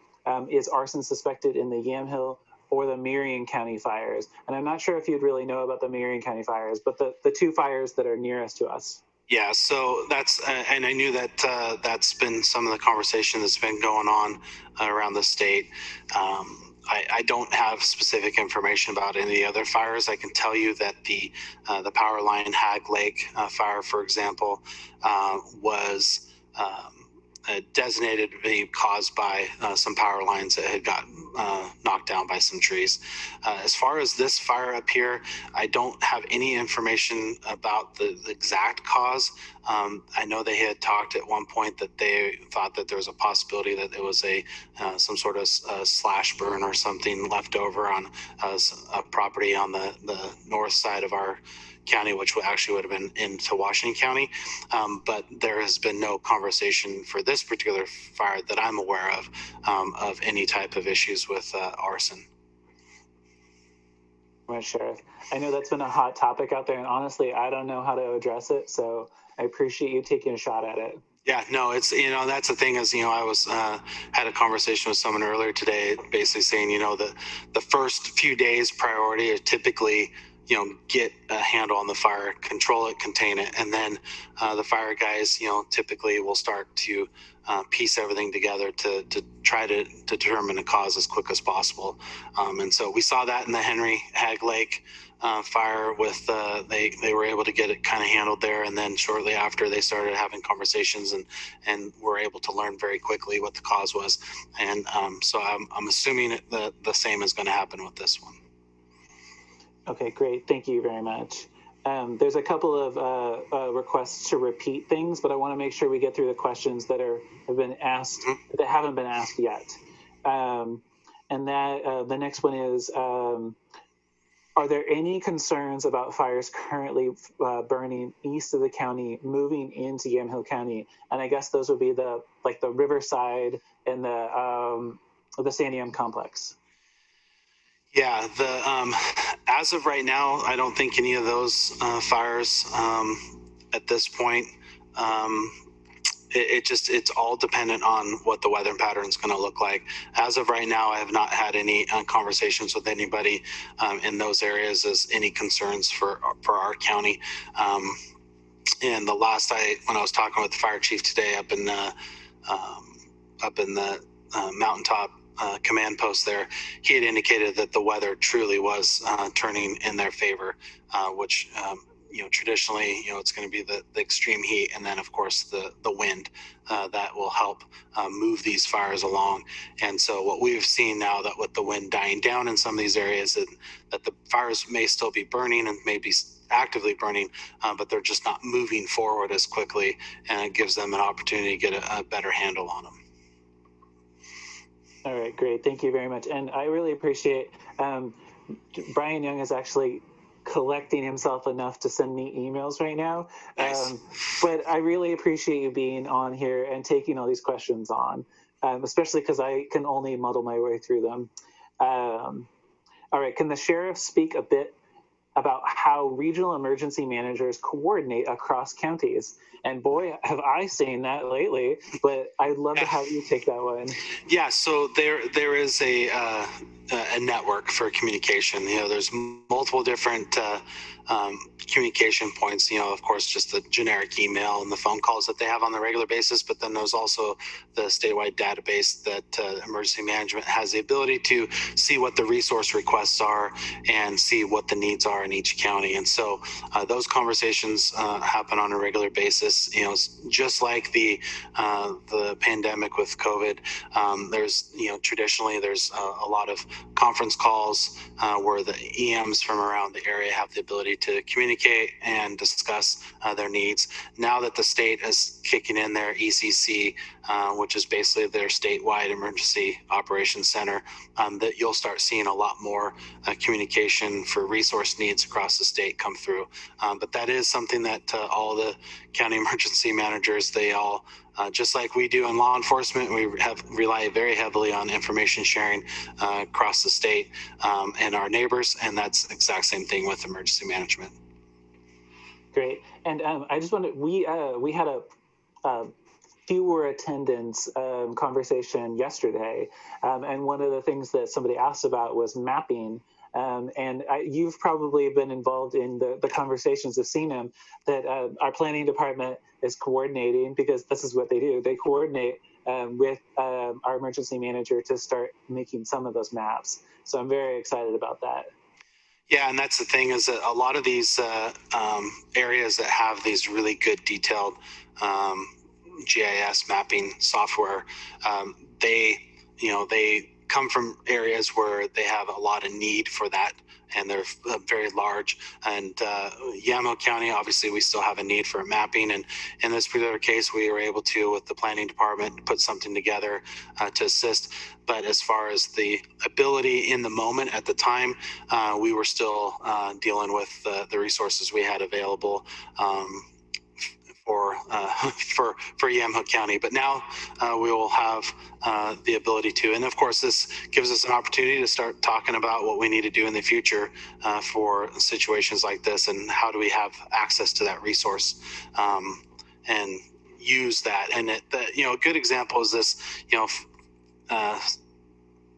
Is arson suspected in the Yamhill or the Marion County fires? And I'm not sure if you'd really know about the Marion County fires, but the two fires that are nearest to us.
Yeah, so that's, and I knew that that's been some of the conversation that's been going on around the state. I don't have specific information about any of the other fires. I can tell you that the Power Line Hag Lake fire, for example, was designated to be caused by some power lines that had got knocked down by some trees. As far as this fire up here, I don't have any information about the exact cause. I know they had talked at one point that they thought that there was a possibility that it was some sort of slash burn or something left over on a property on the north side of our county, which actually would have been into Washington County. But there has been no conversation for this particular fire that I'm aware of any type of issues with arson.
Right, Sheriff. I know that's been a hot topic out there, and honestly, I don't know how to address it, so I appreciate you taking a shot at it.
Yeah, no, it's, that's the thing is, I was, had a conversation with someone earlier today, basically saying, the first few days priority is typically, get a handle on the fire, control it, contain it. And then the fire guys, typically will start to piece everything together to try to determine the cause as quick as possible. And so we saw that in the Henry Hag Lake fire with they were able to get it kind of handled there. And then shortly after they started having conversations and were able to learn very quickly what the cause was. And so I'm assuming the same is going to happen with this one.
Okay, great. Thank you very much. There's a couple of requests to repeat things, but I want to make sure we get through the questions that have been asked that haven't been asked yet. And that the next one is, are there any concerns about fires currently burning east of the county, moving into Yamhill County? And I guess those would be the Riverside and the Sandium complex.
Yeah, as of right now, I don't think any of those fires at this point. It's all dependent on what the weather pattern is going to look like. As of right now, I have not had any conversations with anybody in those areas as any concerns for our county. And the last when I was talking with the fire chief today up in the mountaintop command post there, he had indicated that the weather truly was turning in their favor, which traditionally it's going to be the extreme heat, and then of course the wind that will help move these fires along. And so what we've seen now, that with the wind dying down in some of these areas, that the fires may still be burning and may be actively burning, but they're just not moving forward as quickly, and it gives them an opportunity to get a better handle on them.
All right, great. Thank you very much. And I really appreciate Brian Young is actually collecting himself enough to send me emails right now.
Nice.
But I really appreciate you being on here and taking all these questions on, especially because I can only muddle my way through them. All right, can the sheriff speak a bit about how regional emergency managers coordinate across counties? And boy, have I seen that lately, but I'd love to have you take that one.
Yeah, so there is a network for communication. There's multiple different communication points. Of course, just the generic email and the phone calls that they have on a regular basis, but then there's also the statewide database that emergency management has the ability to see what the resource requests are and see what the needs are in each county. And so those conversations happen on a regular basis. Just like the pandemic with COVID, there's traditionally there's a lot of conference calls where the EMs from around the area have the ability to communicate and discuss their needs. Now that the state is kicking in their ECC, which is basically their statewide emergency operations center, that you'll start seeing a lot more communication for resource needs across the state come through. But that is something that all the county emergency managers, they all, just like we do in law enforcement, we rely very heavily on information sharing across the state and our neighbors, and that's the exact same thing with emergency management.
Great. And I just wanted, we had a fewer attendance conversation yesterday. And one of the things that somebody asked about was mapping. And you've probably been involved in the conversations of CNEM that our planning department is coordinating, because this is what they do. They coordinate with our emergency manager to start making some of those maps. So I'm very excited about that.
Yeah, and that's the thing, is that a lot of these areas that have these really good detailed GIS mapping software, they come from areas where they have a lot of need for that, and they're very large. And Yamhill County, obviously, we still have a need for mapping, and in this particular case, we were able to, with the planning department, put something together to assist. But as far as the ability in the moment at the time, we were still dealing with the resources we had available for Yamhill County. But now we will have the ability to, and of course this gives us an opportunity to start talking about what we need to do in the future for situations like this, and how do we have access to that resource and use that. And a good example is this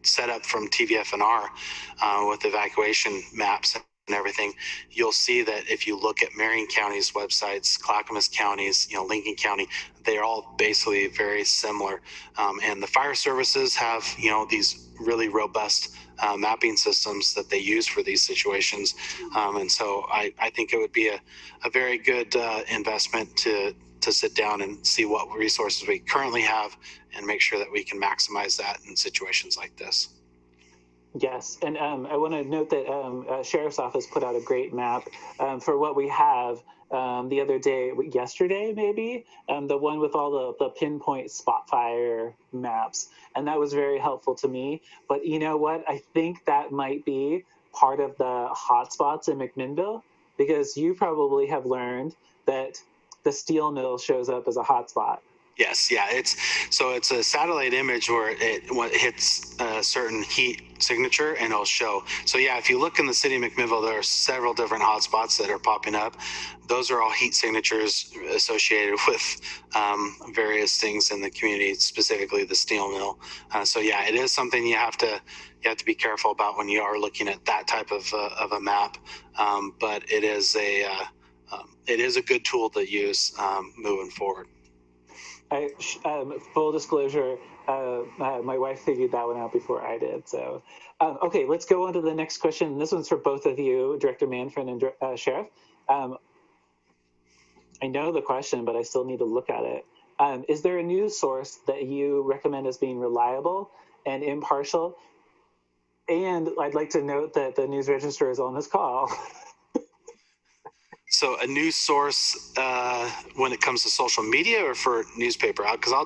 setup from Tvfnr with evacuation maps and everything. You'll see that if you look at Marion County's websites, Clackamas County's, Lincoln County, they're all basically very similar. And the fire services have, these really robust mapping systems that they use for these situations. And so I think it would be a very good investment to sit down and see what resources we currently have and make sure that we can maximize that in situations like this.
Yes, and I want to note that Sheriff's Office put out a great map for what we have the other day, yesterday maybe, the one with all the pinpoint spot fire maps, and that was very helpful to me. But you know what? I think that might be part of the hotspots in McMinnville, because you probably have learned that the steel mill shows up as a hotspot.
Yes, yeah, it's a satellite image where it hits a certain heat signature and it'll show. So yeah, if you look in the city of McMinnville, there are several different hotspots that are popping up. Those are all heat signatures associated with various things in the community, specifically the steel mill. So yeah, it is something you have to be careful about when you are looking at that type of a map. But it is a good tool to use moving forward.
Full disclosure, my wife figured that one out before I did. So, okay, let's go on to the next question. This one's for both of you, Director Manfred and Sheriff. I know the question, but I still need to look at it. Is there a news source that you recommend as being reliable and impartial? And I'd like to note that the News Register is on this call.
So a news source when it comes to social media or for newspaper? Because I'll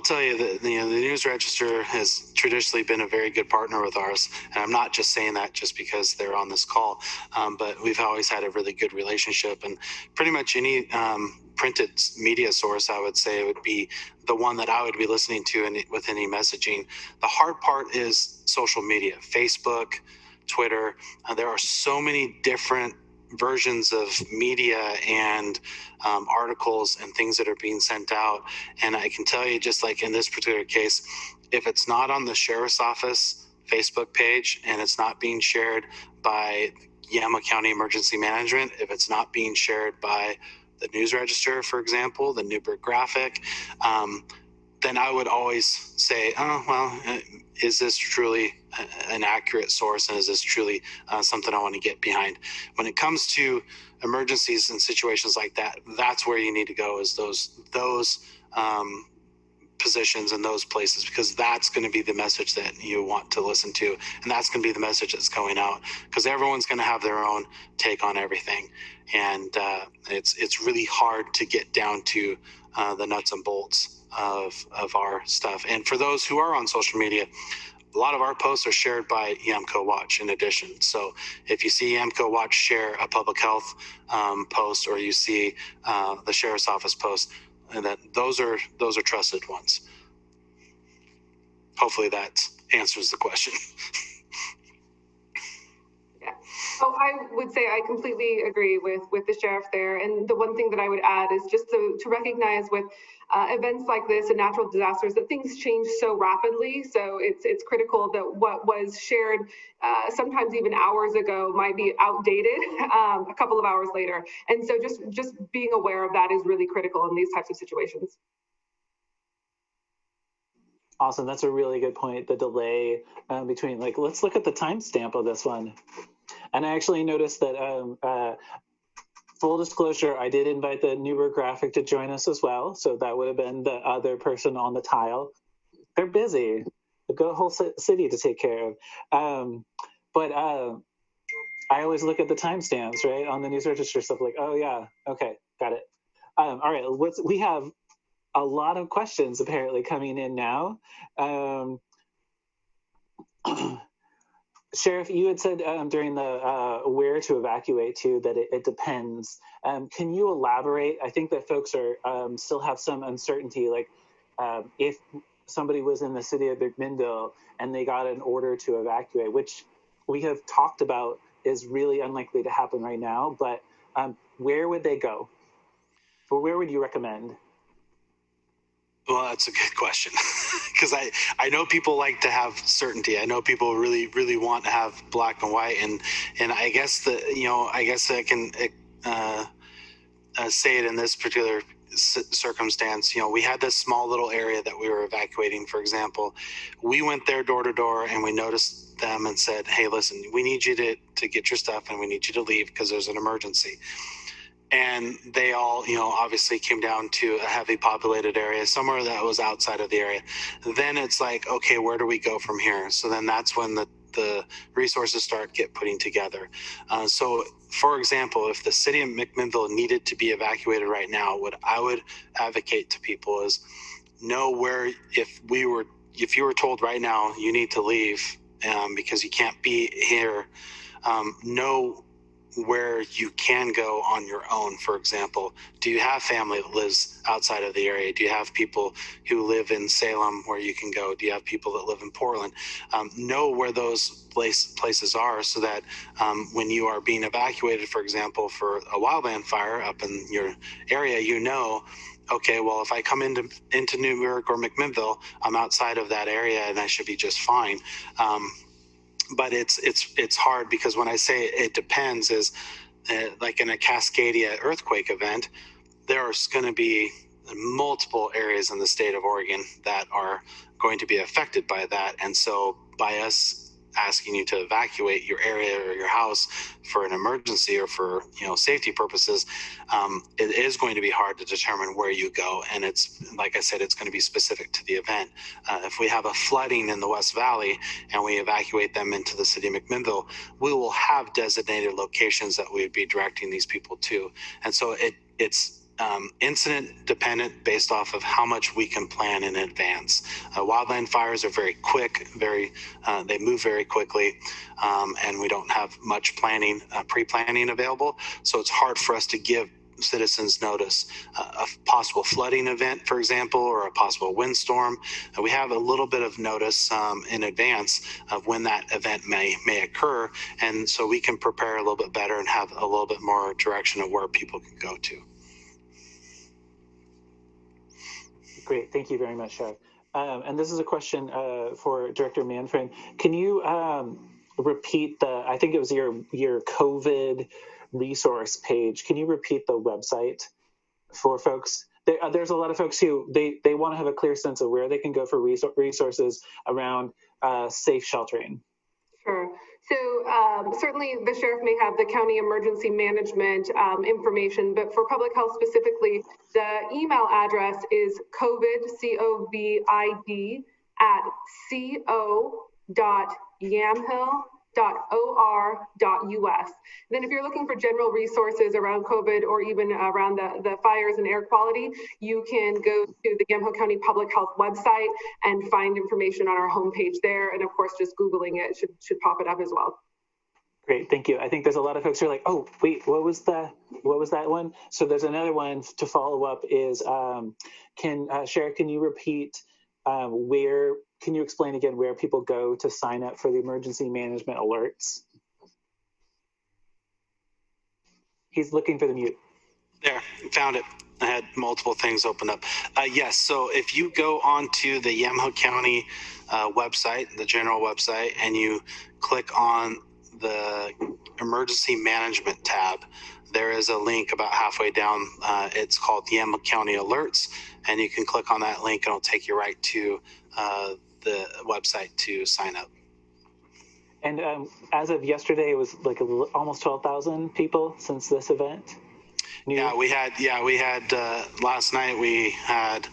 tell you that the News Register has traditionally been a very good partner with ours, and I'm not just saying that just because they're on this call, but we've always had a really good relationship. And pretty much any printed media source, I would say, would be the one that I would be listening to with any messaging. The hard part is social media, Facebook, Twitter. There are so many different versions of media and articles and things that are being sent out. And I can tell you, just like in this particular case, if it's not on the Sheriff's Office Facebook page and it's not being shared by Yamhill County Emergency Management, if it's not being shared by the News Register, for example, the Newburgh Graphic, then I would always say, oh, well, is this truly an accurate source, and is this truly something I want to get behind? When it comes to emergencies and situations like that, that's where you need to go, is those positions and those places, because that's going to be the message that you want to listen to, and that's going to be the message that's going out, because everyone's going to have their own take on everything, and it's really hard to get down to the nuts and bolts of our stuff. And for those who are on social media, a lot of our posts are shared by Yamco Watch in addition. So if you see Yamco Watch share a public health post, or you see the Sheriff's Office post, and that those are trusted ones. Hopefully that answers the question.
Yeah. So I I would say I completely agree with the sheriff there. And the one thing that I would add is just to recognize with events like this and natural disasters that things change so rapidly. So it's critical that what was shared sometimes even hours ago might be outdated a couple of hours later. And so just being aware of that is really critical in these types of situations.
Awesome. That's a really good point. The delay between, like, let's look at the timestamp of this one. And I actually noticed that, full disclosure, I did invite the Newberg Graphic to join us as well. So that would have been the other person on the tile. They're busy. They've got a whole city to take care of. But I always look at the timestamps, right, on the news register stuff, like, oh, yeah, okay, got it. All right, we have a lot of questions apparently coming in now. Sheriff, you had said during the where to evacuate to that it depends. Can you elaborate? I think that folks are still have some uncertainty, like if somebody was in the city of McMinnville and they got an order to evacuate, which we have talked about is really unlikely to happen right now, but where would they go? Or where would you recommend?
Well, that's a good question because I know people like to have certainty. I know people really want to have black and white, and I guess I can say it in this particular circumstance. We had this small little area that we were evacuating. For example, we went there door to door and we noticed them and said, "Hey, listen, we need you to get your stuff and we need you to leave because there's an emergency." And they all, obviously came down to a heavy populated area, somewhere that was outside of the area. Then it's like, okay, where do we go from here? So then that's when the resources get putting together. So, for example, if the city of McMinnville needed to be evacuated right now, what I would advocate to people is know where, if you were told right now you need to leave because you can't be here, know where you can go on your own. For example, do you have family that lives outside of the area? Do you have people who live in Salem where you can go? Do you have people that live in Portland? Know where those places are so that when you are being evacuated, for example, for a wildland fire up in your area, okay, well, if I come into Newberg or McMinnville, I'm outside of that area and I should be just fine. But it's hard because when I say it depends is like in a Cascadia earthquake event, there's going to be multiple areas in the state of Oregon that are going to be affected by that. And so by us asking you to evacuate your area or your house for an emergency or for safety purposes, it is going to be hard to determine where you go. And it's, like I said, it's going to be specific to the event. If we have a flooding in the West Valley and we evacuate them into the city of McMinnville, we will have designated locations that we would be directing these people to. And so it's incident dependent based off of how much we can plan in advance. Wildland fires are very quick, they move very quickly, and we don't have much pre-planning available. So it's hard for us to give citizens notice a possible flooding event, for example, or a possible windstorm. We have a little bit of notice in advance of when that event may occur, and so we can prepare a little bit better and have a little bit more direction of where people can go to.
Great, thank you very much, Sheriff. And this is a question for Director Manfred. Can you repeat I think it was your COVID resource page. Can you repeat the website for folks? There's a lot of folks who they want to have a clear sense of where they can go for resources around safe sheltering.
Sure. So certainly the sheriff may have the county emergency management information, but for public health specifically, the email address is COVID, COVID, at co.yamhill.or.us. Then if you're looking for general resources around COVID or even around the fires and air quality, you can go to the Yamhill County Public Health website and find information on our homepage there. And of course, just Googling it should pop it up as well.
Great, thank you. I think there's a lot of folks who are like, oh, wait, what was that one? So there's another one to follow up is, Sheriff, can you repeat can you explain again where people go to sign up for the emergency management alerts? He's looking for the mute.
There, found it. I had multiple things open up. Yes, so if you go onto the Yamhill County website, the general website, and you click on the emergency management tab, there is a link about halfway down. It's called Yamhill County Alerts, and you can click on that link and it'll take you right to the website to sign up.
And as of yesterday, it was like almost 12,000 people since this event.
Yeah, we had last night we had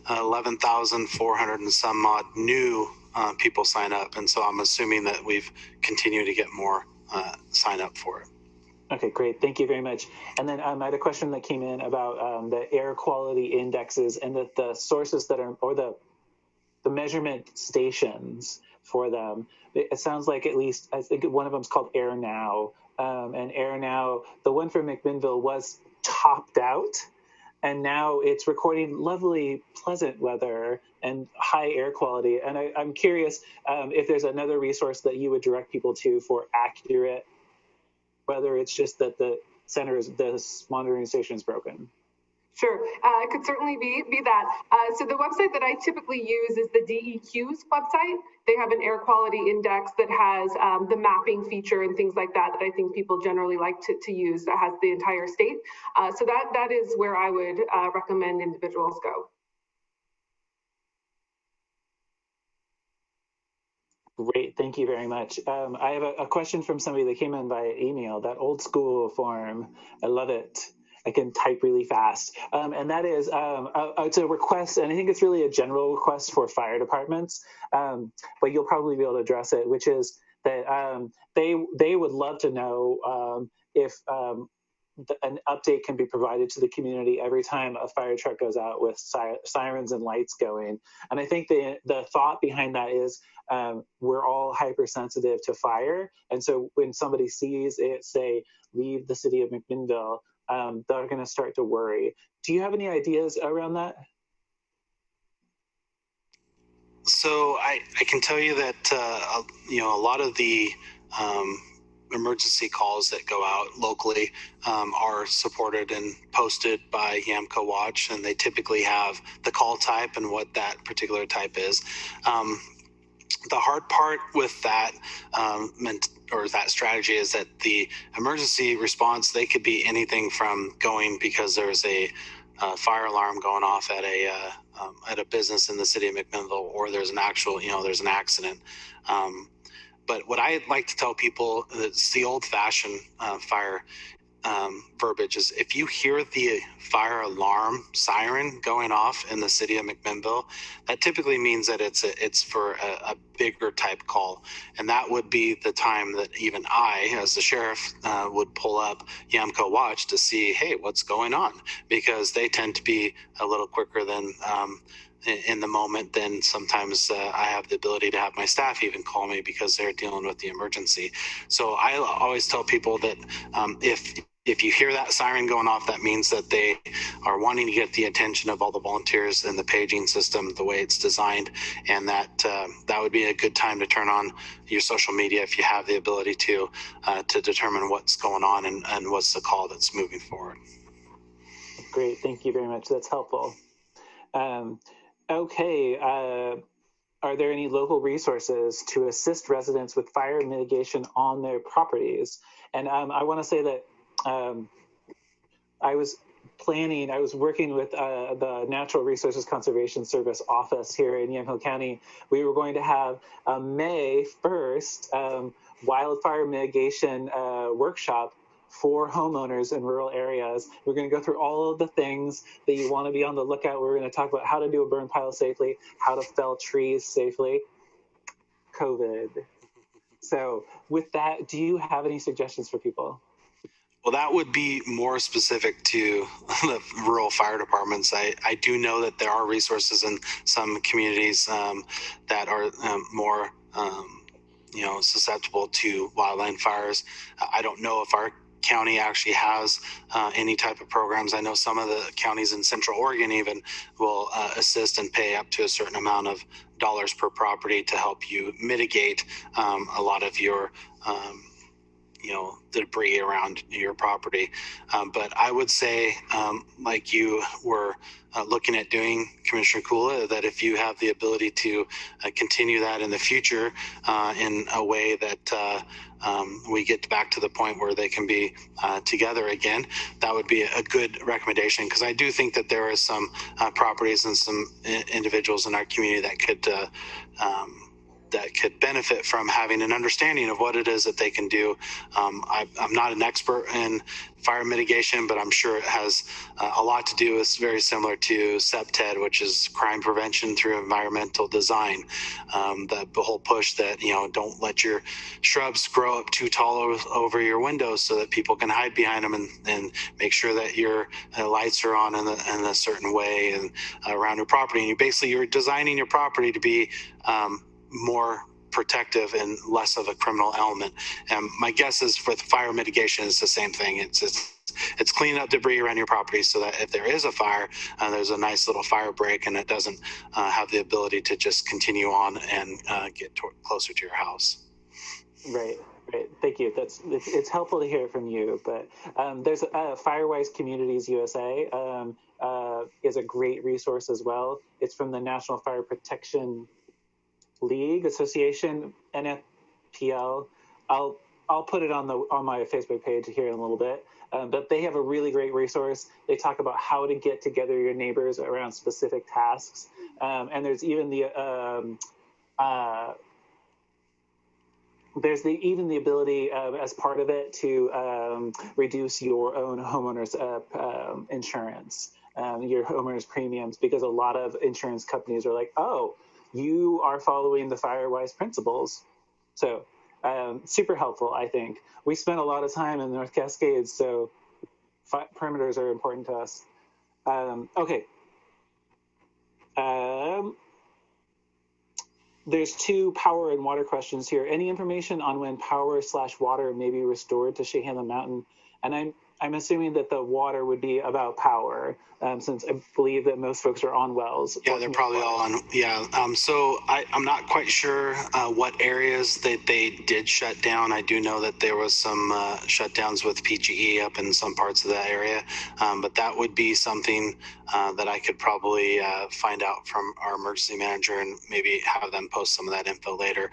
11,400 and some odd new people sign up, and so I'm assuming that we've continued to get more sign up for it.
Okay, great. Thank you very much. And then I had a question that came in about the air quality indexes and the sources that are, or the measurement stations for them. It sounds like at least, I think one of them is called Air Now. And Air Now, the one for McMinnville was topped out, and now it's recording lovely, pleasant weather and high air quality. And I'm curious if there's another resource that you would direct people to for accurate, whether it's just that the monitoring station is broken.
Sure, it could certainly be that. So the website that I typically use is the DEQ's website. They have an air quality index that has the mapping feature and things like that I think people generally like to use, that has the entire state. So that is where I would recommend individuals go.
Great, thank you very much. I have a question from somebody that came in via email, that old school form. I love it. I can type really fast. And that is, it's a request, and I think it's really a general request for fire departments, but you'll probably be able to address it, which is that they would love to know if an update can be provided to the community every time a fire truck goes out with sirens and lights going. And I think the thought behind that is we're all hypersensitive to fire. And so when somebody sees it say, leave the city of McMinnville, they're going to start to worry. Do you have any ideas around that?
So I can tell you that a lot of the emergency calls that go out locally are supported and posted by Yamco Watch, and they typically have the call type and what that particular type is. The hard part with that that strategy is that the emergency response, they could be anything from going because there's a fire alarm going off at a business in the city of McMinnville, or there's an actual, there's an accident. But what I like to tell people, it's the old-fashioned fire verbiage, is if you hear the fire alarm siren going off in the city of McMinnville, that typically means that it's for a bigger type call, and that would be the time that even I, as the sheriff, would pull up Yamco Watch to see, hey, what's going on, because they tend to be a little quicker than in the moment. Then sometimes I have the ability to have my staff even call me because they're dealing with the emergency. So I always tell people that if you hear that siren going off, that means that they are wanting to get the attention of all the volunteers in the paging system the way it's designed, and that would be a good time to turn on your social media if you have the ability to determine what's going on and what's the call that's moving forward.
Great, thank you very much. That's helpful. Okay, are there any local resources to assist residents with fire mitigation on their properties? And I want to say that I was working with the Natural Resources Conservation Service office here in Yamhill County. We were going to have a May 1st wildfire mitigation workshop for homeowners in rural areas. We're going to go through all of the things that you want to be on the lookout. We're going to talk about how to do a burn pile safely, how to fell trees safely. COVID. So with that, do you have any suggestions for people?
Well, that would be more specific to the rural fire departments. I do know that there are resources in some communities that are more, susceptible to wildland fires. I don't know if our county actually has any type of programs. I know some of the counties in Central Oregon even will assist and pay up to a certain amount of dollars per property to help you mitigate a lot of your the debris around your property. But I would say, like you were looking at doing, Commissioner Kula, that if you have the ability to continue that in the future in a way that we get back to the point where they can be together again, that would be a good recommendation, because I do think that there are some properties and some individuals in our community that could benefit from having an understanding of what it is that they can do. I'm not an expert in fire mitigation, but I'm sure it has a lot to do. It's very similar to CPTED, which is crime prevention through environmental design. The whole push that, don't let your shrubs grow up too tall over your windows so that people can hide behind them, and make sure that your lights are on in a certain way and around your property. And you're designing your property to be more protective and less of a criminal element. And my guess is for the fire mitigation, it's the same thing. It's cleaning up debris around your property so that if there is a fire, there's a nice little fire break, and it doesn't have the ability to just continue on and get closer to your house.
Right. Thank you. It's helpful to hear from you. But there's Firewise Communities USA is a great resource as well. It's from the National Fire Protection League Association, NFPL. I'll put it on my Facebook page here in a little bit. But they have a really great resource. They talk about how to get together your neighbors around specific tasks, and there's even the ability as part of it to reduce your own homeowner's insurance, your homeowner's premiums, because a lot of insurance companies are like, oh, you are following the Firewise principles. So super helpful, I think. We spent a lot of time in the North Cascades, so perimeters are important to us. Okay. There's 2 power and water questions here. Any information on when power/water may be restored to Chehanna Mountain? And I'm assuming that the water would be about power, since I believe that most folks are on wells.
Yeah, they're probably all on. Yeah. So I'm not quite sure what areas that they did shut down. I do know that there was some shutdowns with PGE up in some parts of that area, but that would be something that I could probably find out from our emergency manager and maybe have them post some of that info later.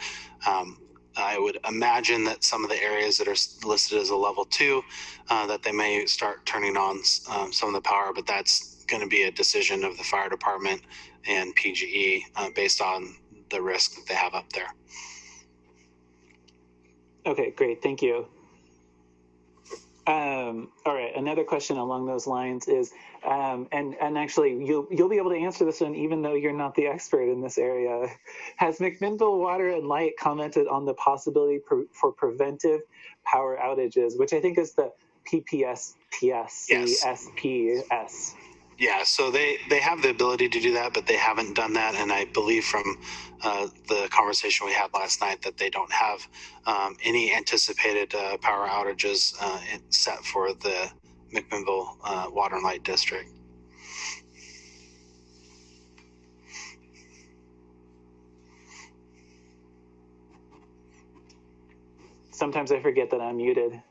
I would imagine that some of the areas that are listed as a level 2, that they may start turning on some of the power, but that's going to be a decision of the fire department and PGE based on the risk that they have up there.
Okay, great. Thank you. All right. Another question along those lines is, and actually you'll be able to answer this one even though you're not the expert in this area. Has McMinnville Water and Light commented on the possibility for preventive power outages, which I think is the PPSPS?
Yeah, so they have the ability to do that, but they haven't done that. And I believe from the conversation we had last night that they don't have any anticipated power outages set for the McMinnville Water and Light District.
Sometimes I forget that I'm muted.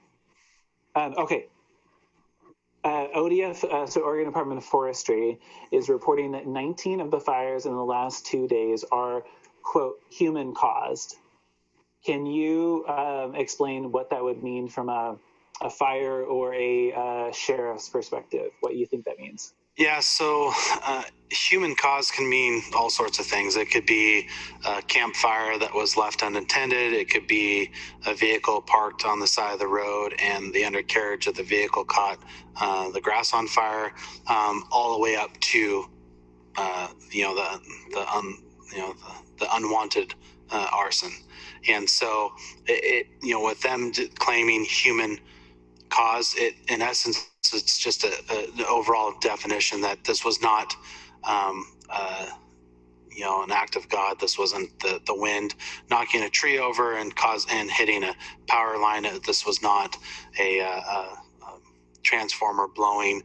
Okay. ODF, so Oregon Department of Forestry, is reporting that 19 of the fires in the last 2 days are, quote, human caused. Can you explain what that would mean from a fire or a sheriff's perspective, what you think that means?
Yeah, so human cause can mean all sorts of things. It could be a campfire that was left unattended. It could be a vehicle parked on the side of the road and the undercarriage of the vehicle caught the grass on fire, all the way up to the unwanted arson. And so with them claiming human cause, it in essence it's just an overall definition that this was not an act of God. This wasn't the wind knocking a tree over and hitting a power line. This was not a transformer blowing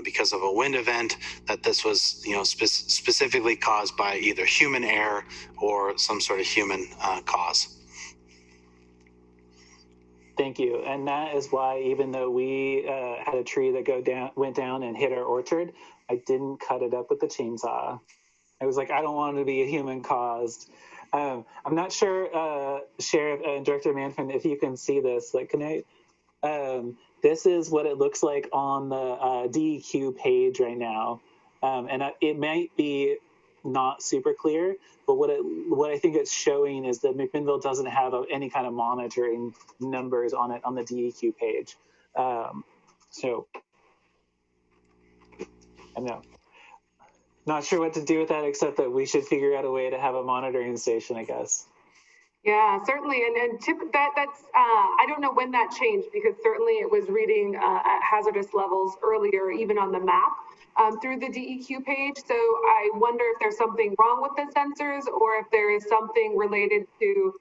because of a wind event. That this was specifically caused by either human error or some sort of human cause.
Thank you. And that is why, even though we had a tree that went down and hit our orchard, I didn't cut it up with the chainsaw. I was like, I don't want it to be a human caused. I'm not sure, Sheriff and Director Manfred, if you can see this. Like, can I? This is what it looks like on the DEQ page right now, and it might be not super clear, but what I think it's showing is that McMinnville doesn't have any kind of monitoring numbers on it on the DEQ page. So I know. Not sure what to do with that, except that we should figure out a way to have a monitoring station, I guess.
Yeah, certainly. And that's, I don't know when that changed, because certainly it was reading at hazardous levels earlier, even on the map through the DEQ page. So I wonder if there's something wrong with the sensors, or if there is something related to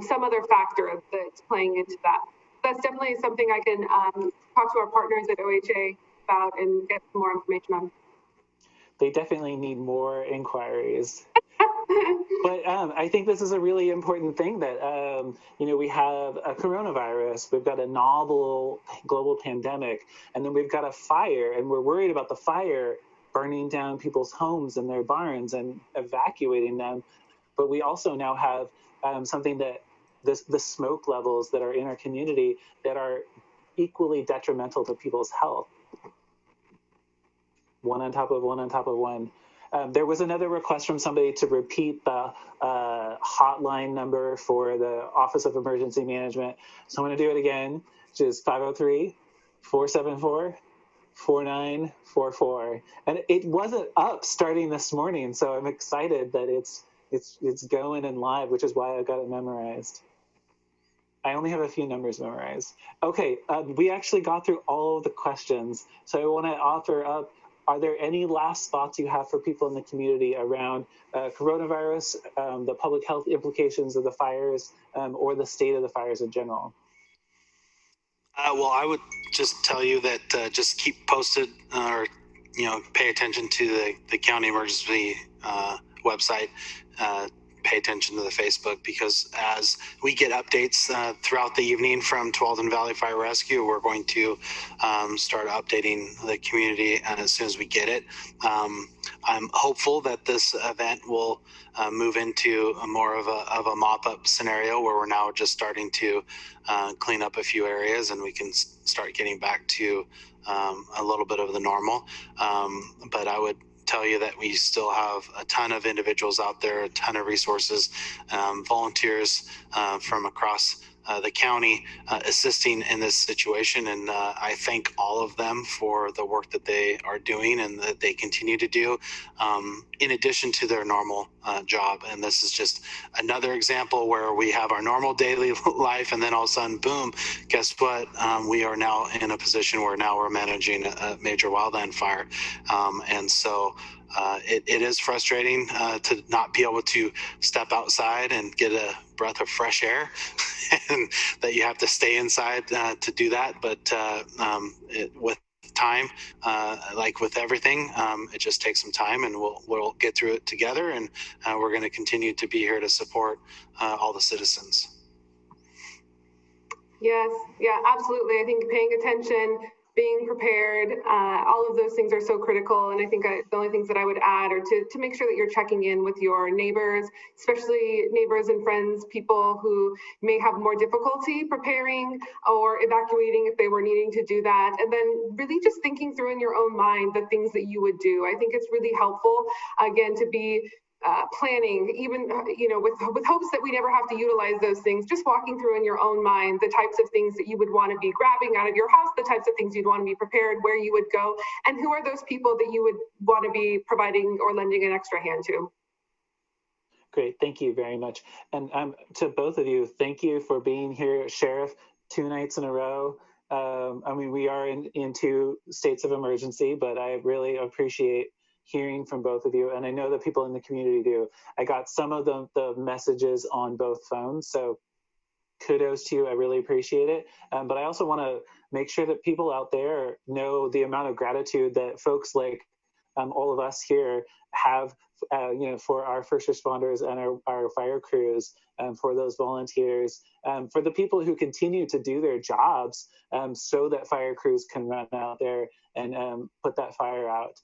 some other factor that's playing into that. That's definitely something I can talk to our partners at OHA about and get some more information on.
They definitely need more inquiries. But I think this is a really important thing that, we have a coronavirus, we've got a novel global pandemic, and then we've got a fire, and we're worried about the fire burning down people's homes and their barns and evacuating them. But we also now have something that the smoke levels that are in our community that are equally detrimental to people's health. One on top of one on top of one. There was another request from somebody to repeat the hotline number for the Office of Emergency Management. So I'm going to do it again, which is 503-474-4944. And it wasn't up starting this morning, so I'm excited that it's going and live, which is why I got it memorized. I only have a few numbers memorized. Okay, we actually got through all of the questions, so I want to offer up, are there any last thoughts you have for people in the community around coronavirus, the public health implications of the fires, or the state of the fires in general?
Well, I would just tell you that just keep posted, or pay attention to the county emergency website. Pay attention to the Facebook, because as we get updates throughout the evening from Twelfton Valley Fire Rescue, we're going to start updating the community as soon as we get it. I'm hopeful that this event will move into more of a mop-up scenario, where we're now just starting to clean up a few areas, and we can start getting back to a little bit of the normal. But I would tell you that we still have a ton of individuals out there, a ton of resources, volunteers from across the county assisting in this situation, and I thank all of them for the work that they are doing and that they continue to do in addition to their normal job. And this is just another example where we have our normal daily life, and then all of a sudden, boom, guess what? We are now in a position where now we're managing a major wildland fire, and so it is frustrating to not be able to step outside and get a breath of fresh air, and that you have to stay inside to do that. But with time, like with everything, it just takes some time, and we'll get through it together. And we're going to continue to be here to support all the citizens.
Yes, yeah, absolutely. I think paying attention, being prepared, all of those things are so critical. And I think the only things that I would add are to make sure that you're checking in with your neighbors, especially neighbors and friends, people who may have more difficulty preparing or evacuating if they were needing to do that. And then really just thinking through in your own mind the things that you would do. I think it's really helpful, again, to be planning, even with hopes that we never have to utilize those things, just walking through in your own mind the types of things that you would want to be grabbing out of your house, the types of things you'd want to be prepared, where you would go, and who are those people that you would want to be providing or lending an extra hand to.
Great, thank you very much. And to both of you, thank you for being here, Sheriff, 2 nights in a row. We are in 2 states of emergency, but I really appreciate hearing from both of you, and I know that people in the community do. I got some of the messages on both phones, so kudos to you. I really appreciate it. But I also want to make sure that people out there know the amount of gratitude that folks like all of us here have, for our first responders and our fire crews, for those volunteers, for the people who continue to do their jobs so that fire crews can run out there and put that fire out.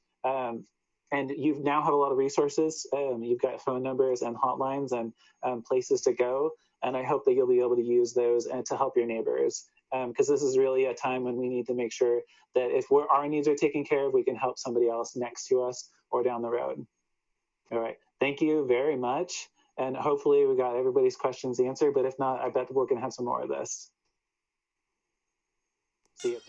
And you now have a lot of resources. You've got phone numbers and hotlines and places to go. And I hope that you'll be able to use those and to help your neighbors. Because this is really a time when we need to make sure that if our needs are taken care of, we can help somebody else next to us or down the road. All right. Thank you very much. And hopefully we got everybody's questions answered. But if not, I bet we're going to have some more of this. See you.